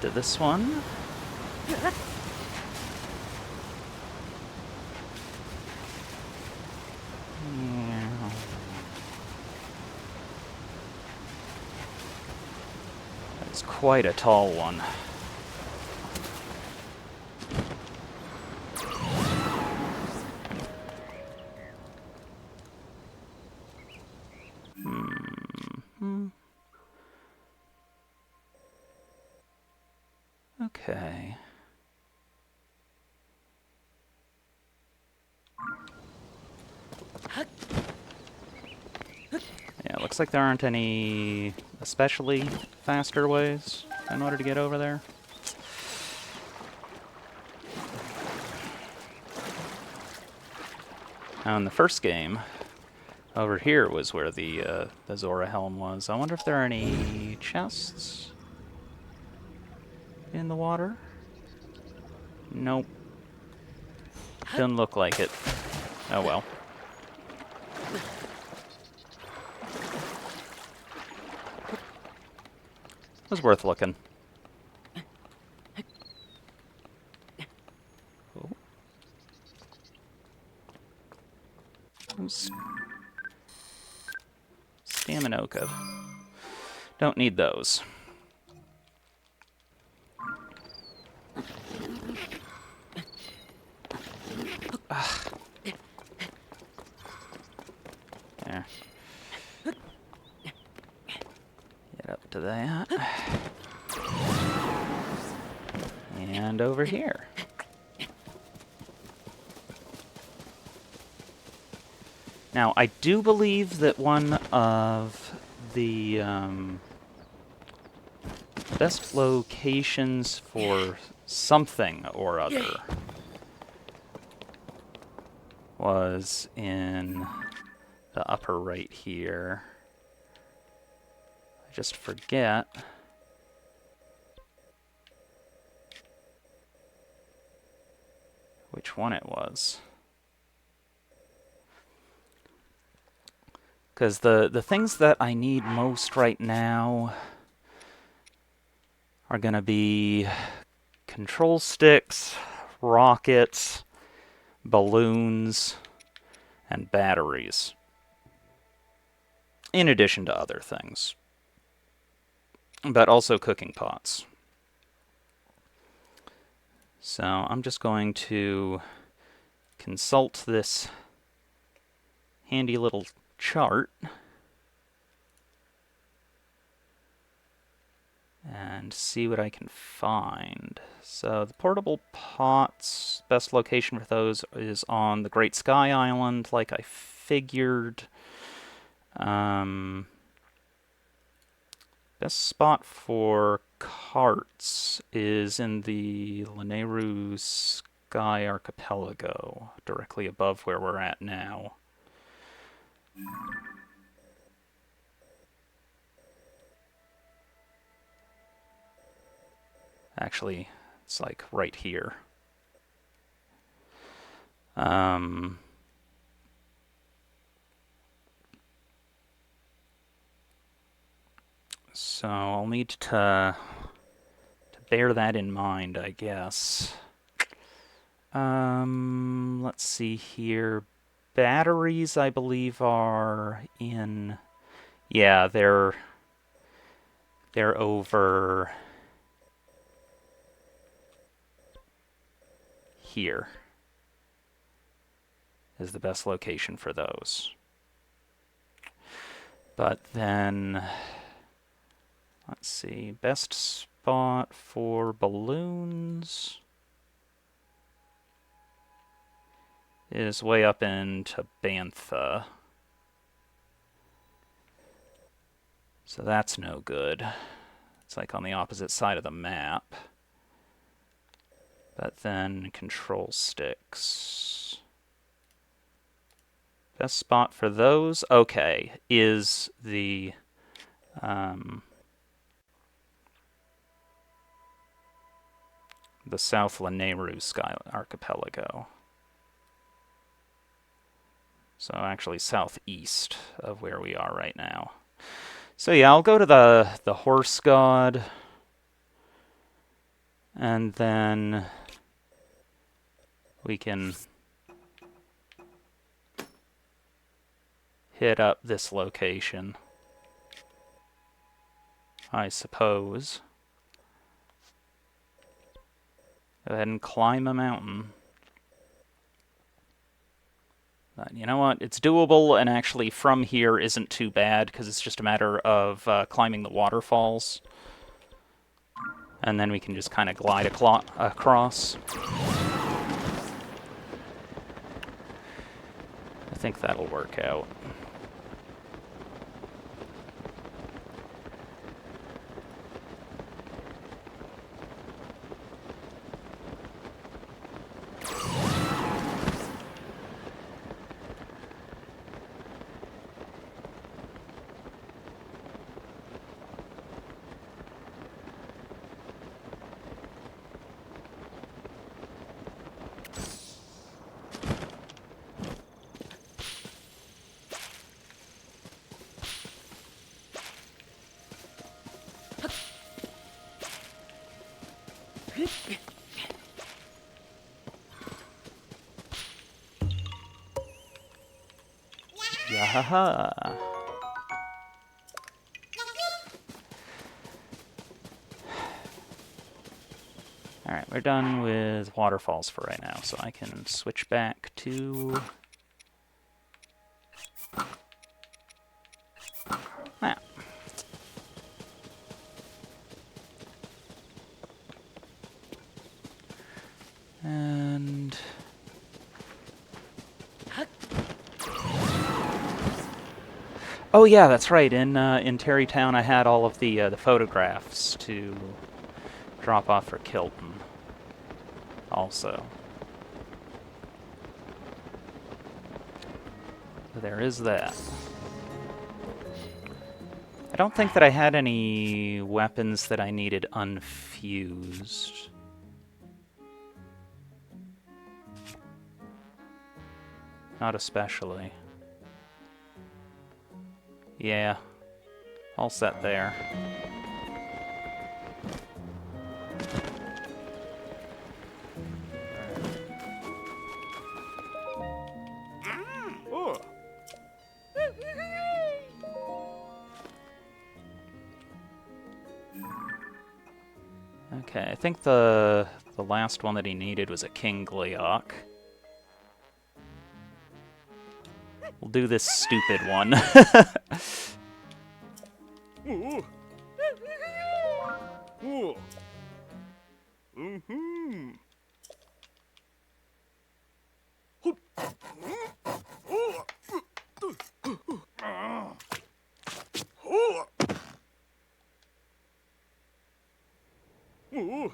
To this one. That's quite a tall one. Okay. Yeah, looks like there aren't any especially faster ways in order to get over there. Now in the first game, over here was where the Zora helm was. I wonder if there are any chests in the water? Nope. Doesn't look like it. Oh well. It was worth looking. Oh. Staminoka. Don't need those. Ugh. There. Get up to that. And over here. Now, I do believe that one of the best locations for something or other was in the upper right here. I just forget which one it was. Because the things that I need most right now are going to be control sticks, rockets, balloons, and batteries. In addition to other things. But also cooking pots. So I'm just going to consult this handy little chart and see what I can find. So the portable pots, best location for those is on the Great Sky Island, like I figured. Best spot for carts is in the Lanayru Sky Archipelago, directly above where we're at now. Actually, it's like right here. So I'll need to bear that in mind, I guess. Let's see here. Batteries, I believe, are in... Yeah, they're over here is the best location for those. But then, let's see, best spot for balloons is way up into Bantha. So that's no good. It's like on the opposite side of the map. But then control sticks. Best spot for those, okay, is the South Lanayru Sky Archipelago. So actually southeast of where we are right now. So yeah, I'll go to the horse god, and then we can hit up this location, I suppose. Go ahead and climb a mountain. But you know what? It's doable, and actually from here isn't too bad, because it's just a matter of climbing the waterfalls. And then we can just kind of glide across. I think that'll work out. Yahaha! Alright, we're done with waterfalls for right now, so I can switch back to map. And oh yeah, that's right. In Terrytown, I had all of the photographs to drop off for Kilton. Also, so there is that. I don't think that I had any weapons that I needed unfused. Not especially. Yeah, all set there. Oh. Okay, I think the last one that he needed was a King Gleok. We'll do this stupid one. Ooh. Ooh. Mm-hmm. Ooh. Ooh.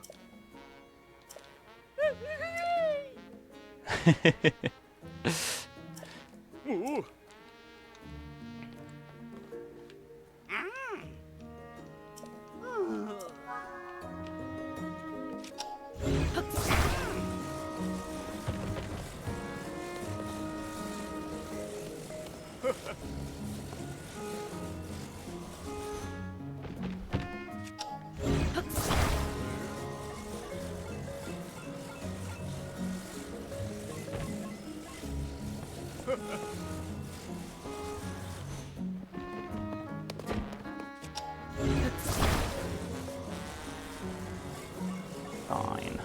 Fine.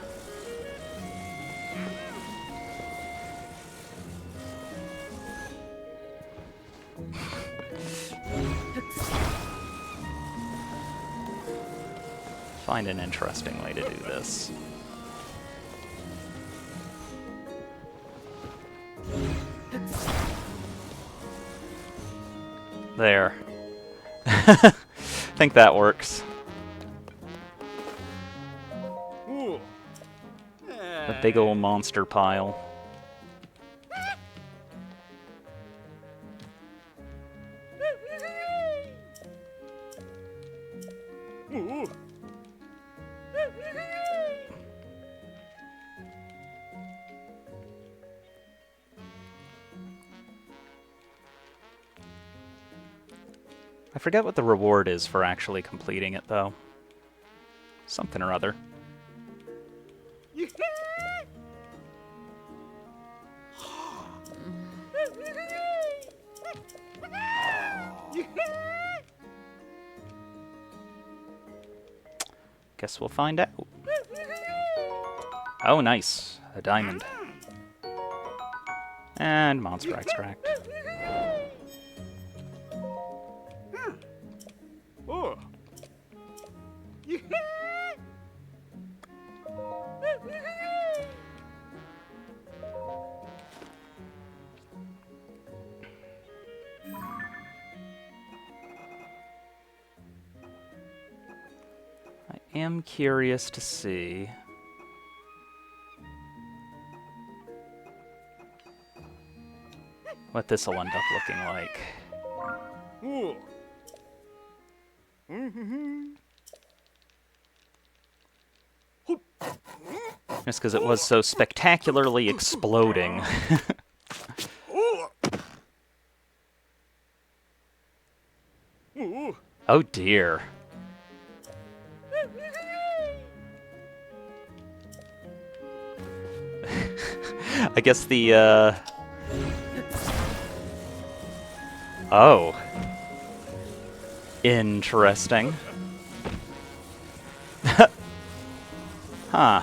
find an interesting way to do this. There. I think that works. Ooh. A big old monster pile. Ooh. I forget what the reward is for actually completing it, though. Something or other. Guess we'll find out. Oh, nice. A diamond. And monster extract. Oh. I am curious to see what this will end up looking like. Ooh. Mm-hmm. Just because it was so spectacularly exploding. Ooh. Ooh. Oh dear. I guess the, Oh. Interesting. Huh.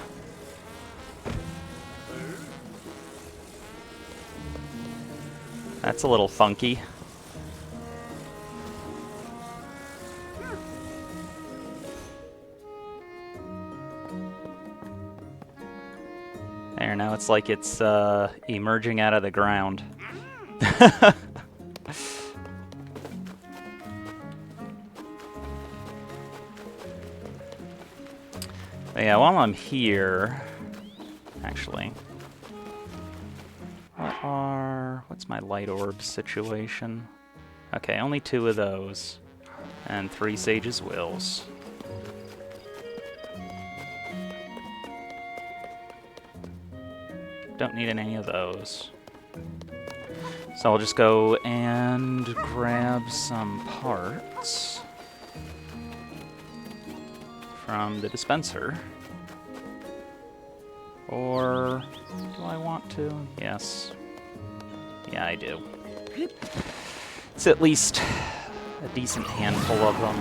That's a little funky. There, now it's like it's emerging out of the ground. But yeah, while I'm here, actually, what's my light orb situation? Okay, only 2 of those, and 3 Sage's Wills. Don't need any of those. So I'll just go and grab some parts from the dispenser. Or do I want to? Yes. Yeah, I do. It's at least a decent handful of them.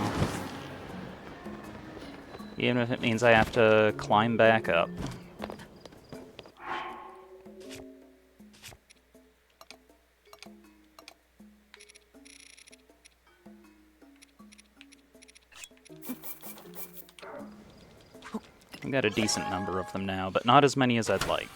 Even if it means I have to climb back up. I've got a decent number of them now, but not as many as I'd like.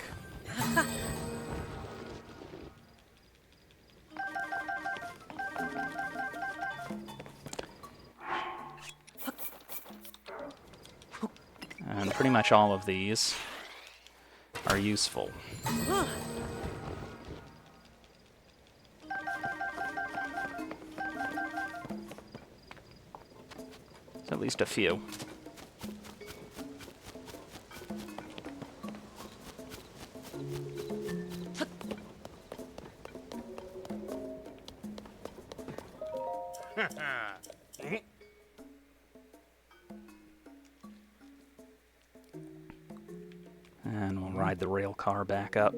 And pretty much all of these are useful. At least a few. And we'll ride the rail car back up.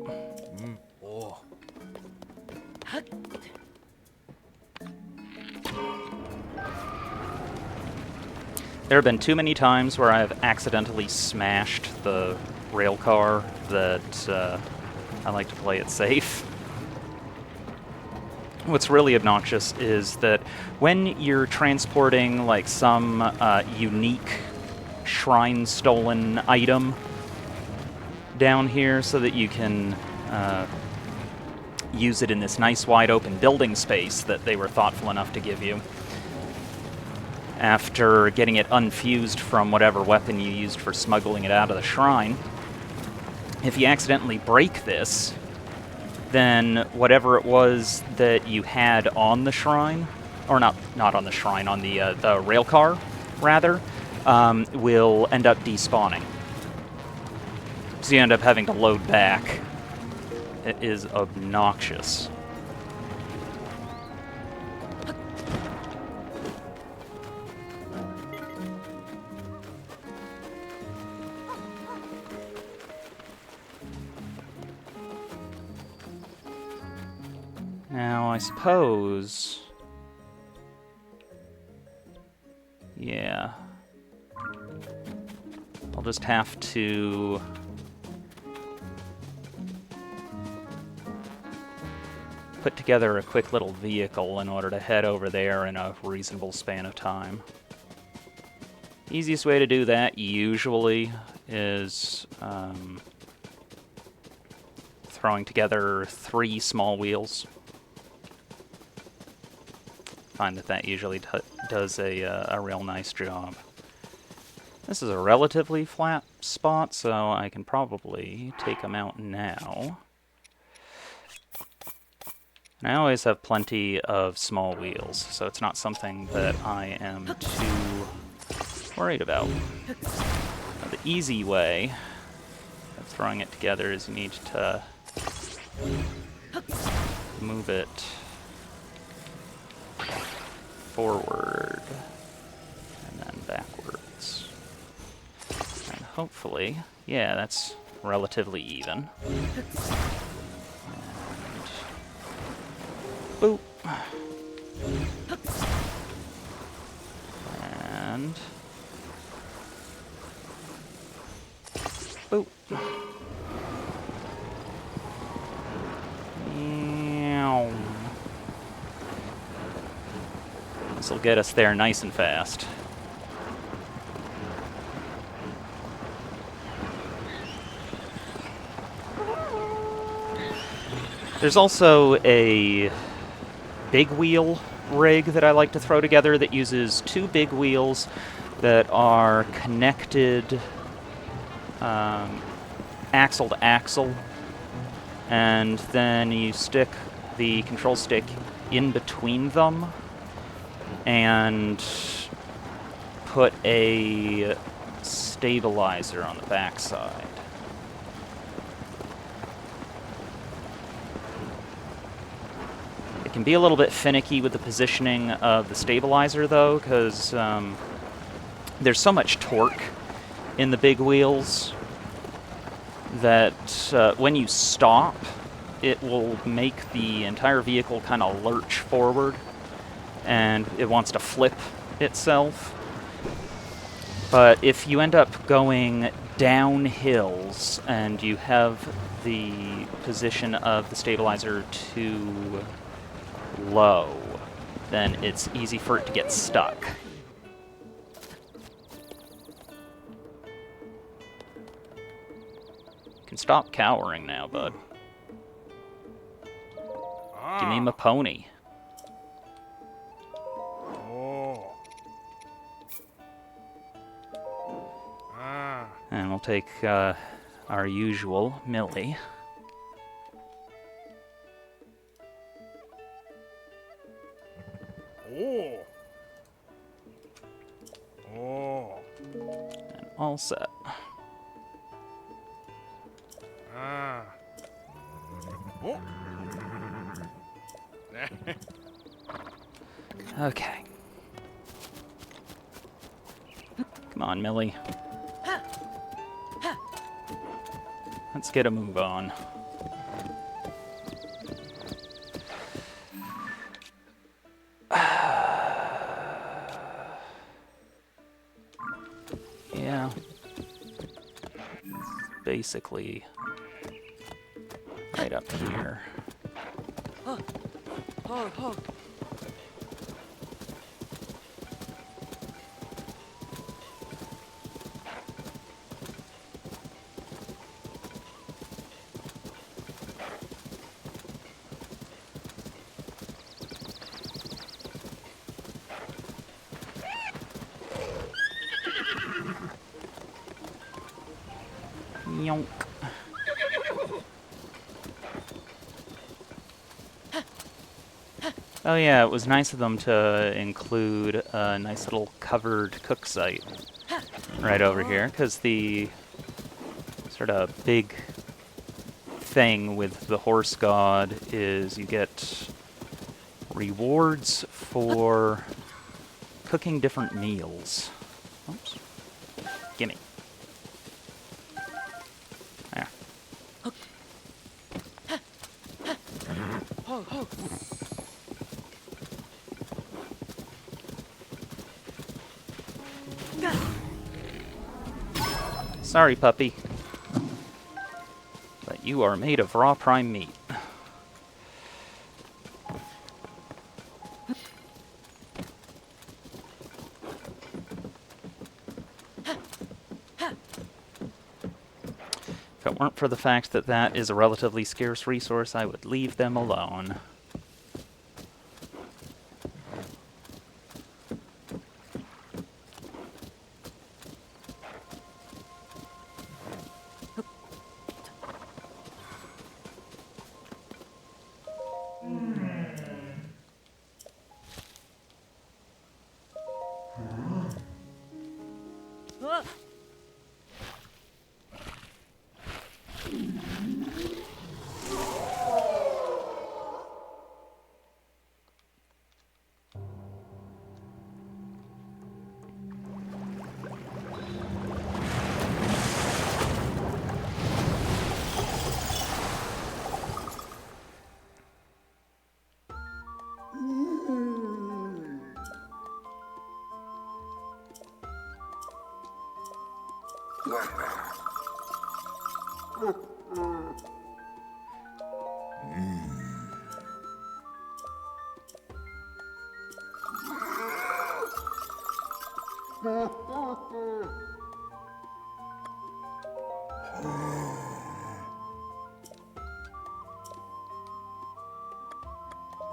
Oh. There have been too many times where I've accidentally smashed the rail car that I like to play it safe. What's really obnoxious is that when you're transporting like some unique shrine stolen item down here so that you can use it in this nice wide open building space that they were thoughtful enough to give you. After getting it unfused from whatever weapon you used for smuggling it out of the shrine, if you accidentally break this, then whatever it was that you had on the shrine, or not on the shrine, on the rail car, rather, will end up despawning. So you end up having to load back. It is obnoxious. Now, I suppose... yeah. I'll just have to... put together a quick little vehicle in order to head over there in a reasonable span of time. Easiest way to do that, usually, is throwing together 3 small wheels. Find that usually does a real nice job. This is a relatively flat spot, so I can probably take them out now. And I always have plenty of small wheels, so it's not something that I am too worried about. Now, the easy way of throwing it together is you need to move it forward and then backwards. And hopefully, yeah, that's relatively even. Boop. And... boop. Meow. This'll get us there nice and fast. There's also a big wheel rig that I like to throw together that uses 2 big wheels that are connected axle to axle, and then you stick the control stick in between them and put a stabilizer on the backside. It can be a little bit finicky with the positioning of the stabilizer, though, because there's so much torque in the big wheels that when you stop, it will make the entire vehicle kind of lurch forward, and it wants to flip itself. But if you end up going down hills and you have the position of the stabilizer too low, then it's easy for it to get stuck. You can stop cowering now, bud. Give me my pony. Oh. Ah. And we'll take our usual Millie. Oh. Oh. And all set. Ah. Oh. Okay. Come on, Millie. Let's get a move on. Yeah. Basically right up here. Yonk. Oh yeah, it was nice of them to include a nice little covered cook site right over here, because the sort of big thing with the horse god is you get rewards for cooking different meals. Oops. Gimme. There. Sorry, puppy. But you are made of raw prime meat. If it weren't for the fact that that is a relatively scarce resource, I would leave them alone.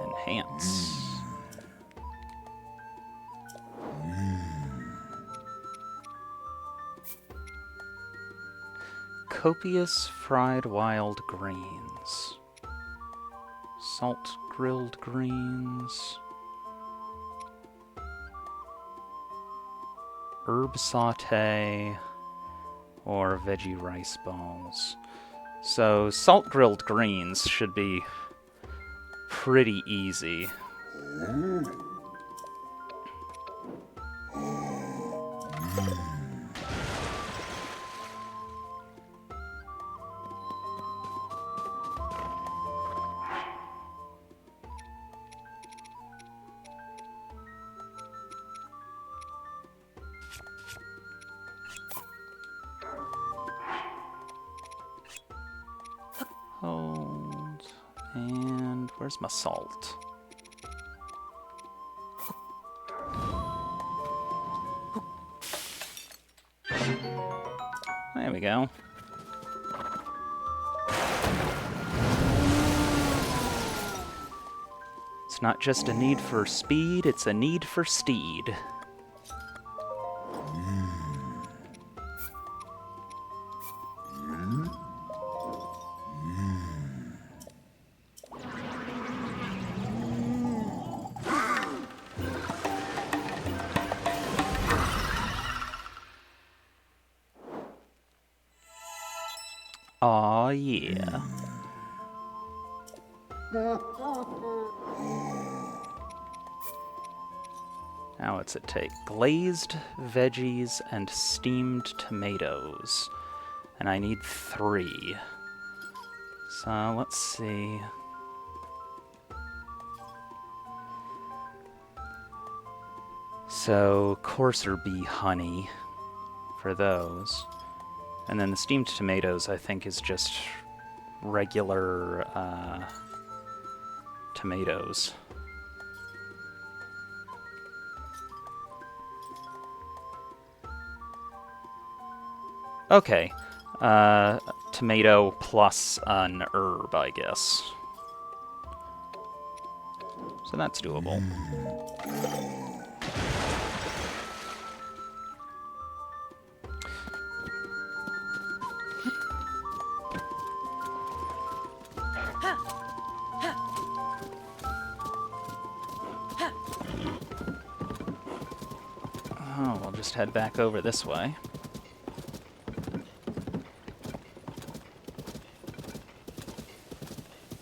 Enhance. Copious fried wild greens. Salt grilled greens. Herb saute. Or veggie rice balls. So salt grilled greens should be pretty easy. Hold. And where's my salt? There we go. It's not just a need for speed, it's a need for steed. Aw, yeah. Now what's it take? Glazed veggies and steamed tomatoes. And I need 3. So let's see. So coarser bee honey for those. And then the steamed tomatoes, I think, is just regular tomatoes. Okay. Tomato plus an herb, I guess. So that's doable. just head back over this way.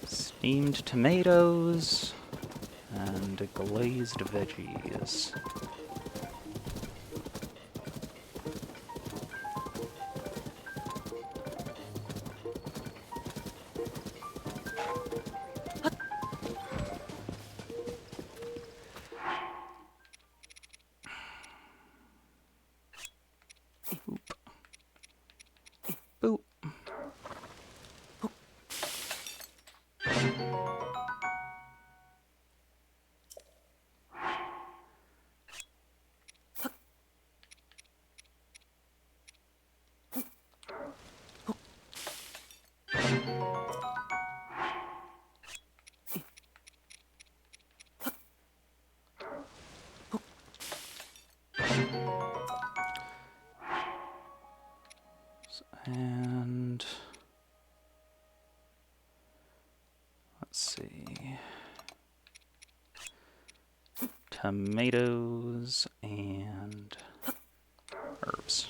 Steamed tomatoes and glazed veggies. Boop. And let's see. Tomatoes and herbs.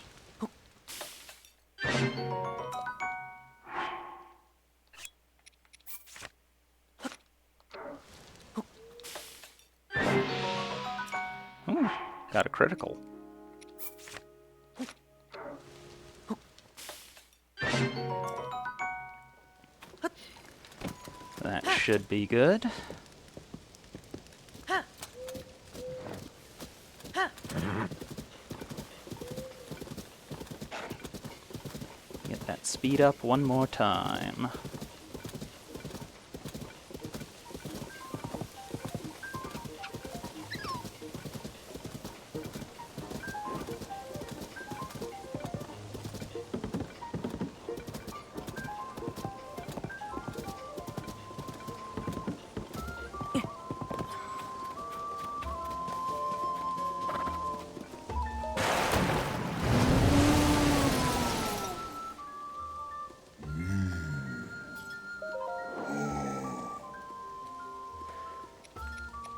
Ooh, got a critical. That should be good. Get that speed up one more time.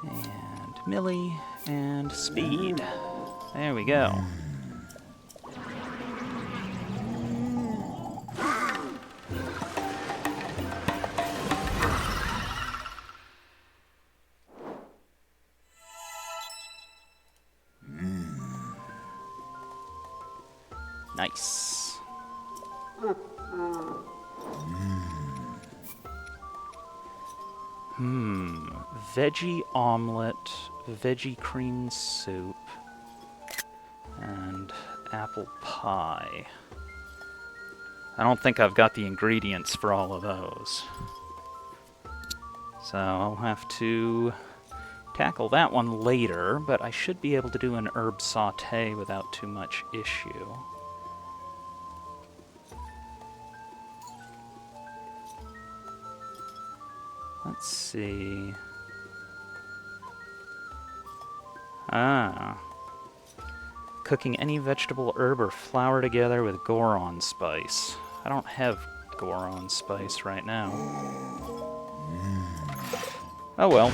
And Millie, and speed. There we go. Nice. Veggie omelet, veggie cream soup, and apple pie. I don't think I've got the ingredients for all of those. So I'll have to tackle that one later, but I should be able to do an herb sauté without too much issue. Let's see. Cooking any vegetable, herb, or flour together with Goron spice. I don't have Goron spice right now. Oh well.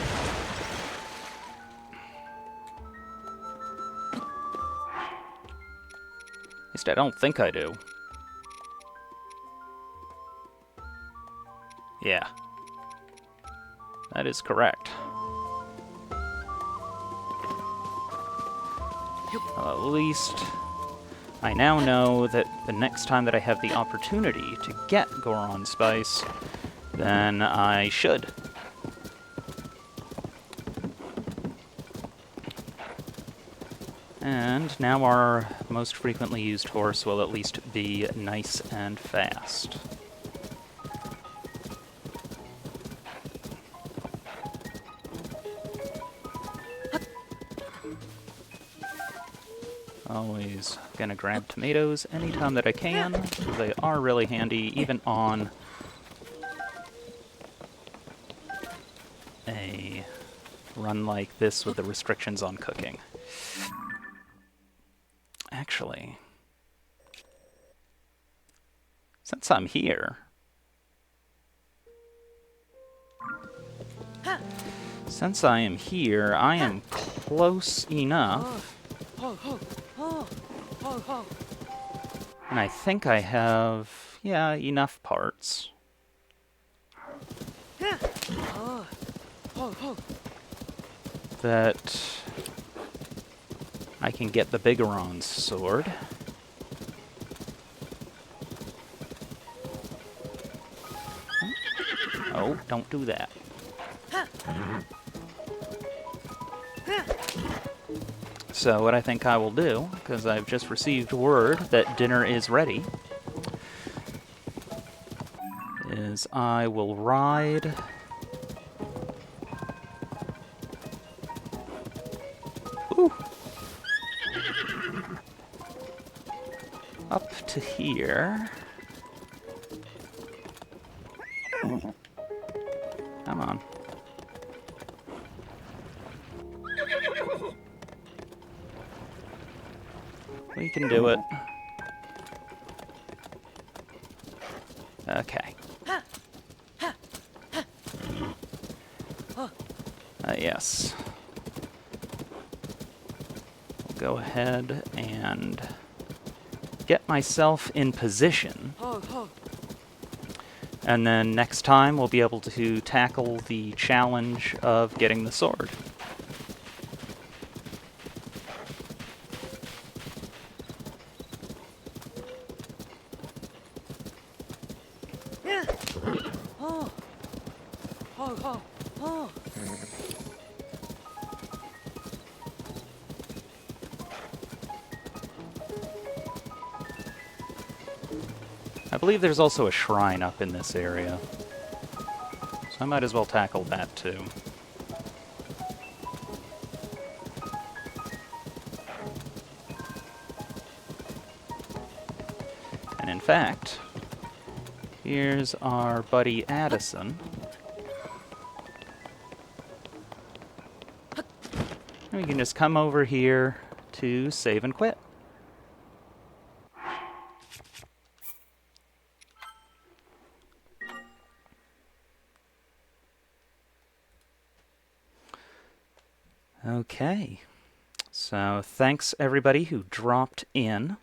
At least I don't think I do. Yeah. That is correct. Well, at least I now know that the next time that I have the opportunity to get Goron spice, then I should. And now our most frequently used horse will at least be nice and fast. Always gonna grab tomatoes anytime that I can, because they are really handy, even on a run like this with the restrictions on cooking. Actually, since I'm here, I am close enough And I think I have, yeah, enough parts that I can get the Bigoron's sword. Oh, don't do that. So what I think I will do, because I've just received word that dinner is ready, is I will ride ooh, up to here. Come on. We can do it. Okay. Yes. I'll go ahead and get myself in position. And then next time we'll be able to tackle the challenge of getting the sword. I believe there's also a shrine up in this area, so I might as well tackle that too. And in fact, here's our buddy Addison. And we can just come over here to save and quit. Okay, so thanks everybody who dropped in.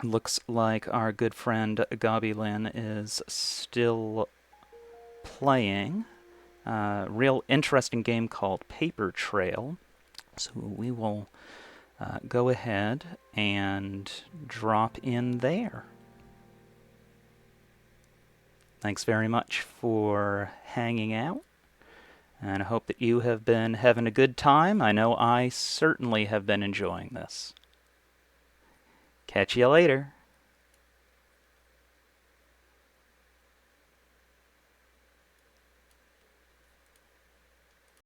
Looks like our good friend Gabi Lin is still playing a real interesting game called Paper Trail. So we will go ahead and drop in there. Thanks very much for hanging out, and I hope that you have been having a good time. I know I certainly have been enjoying this. Catch you later.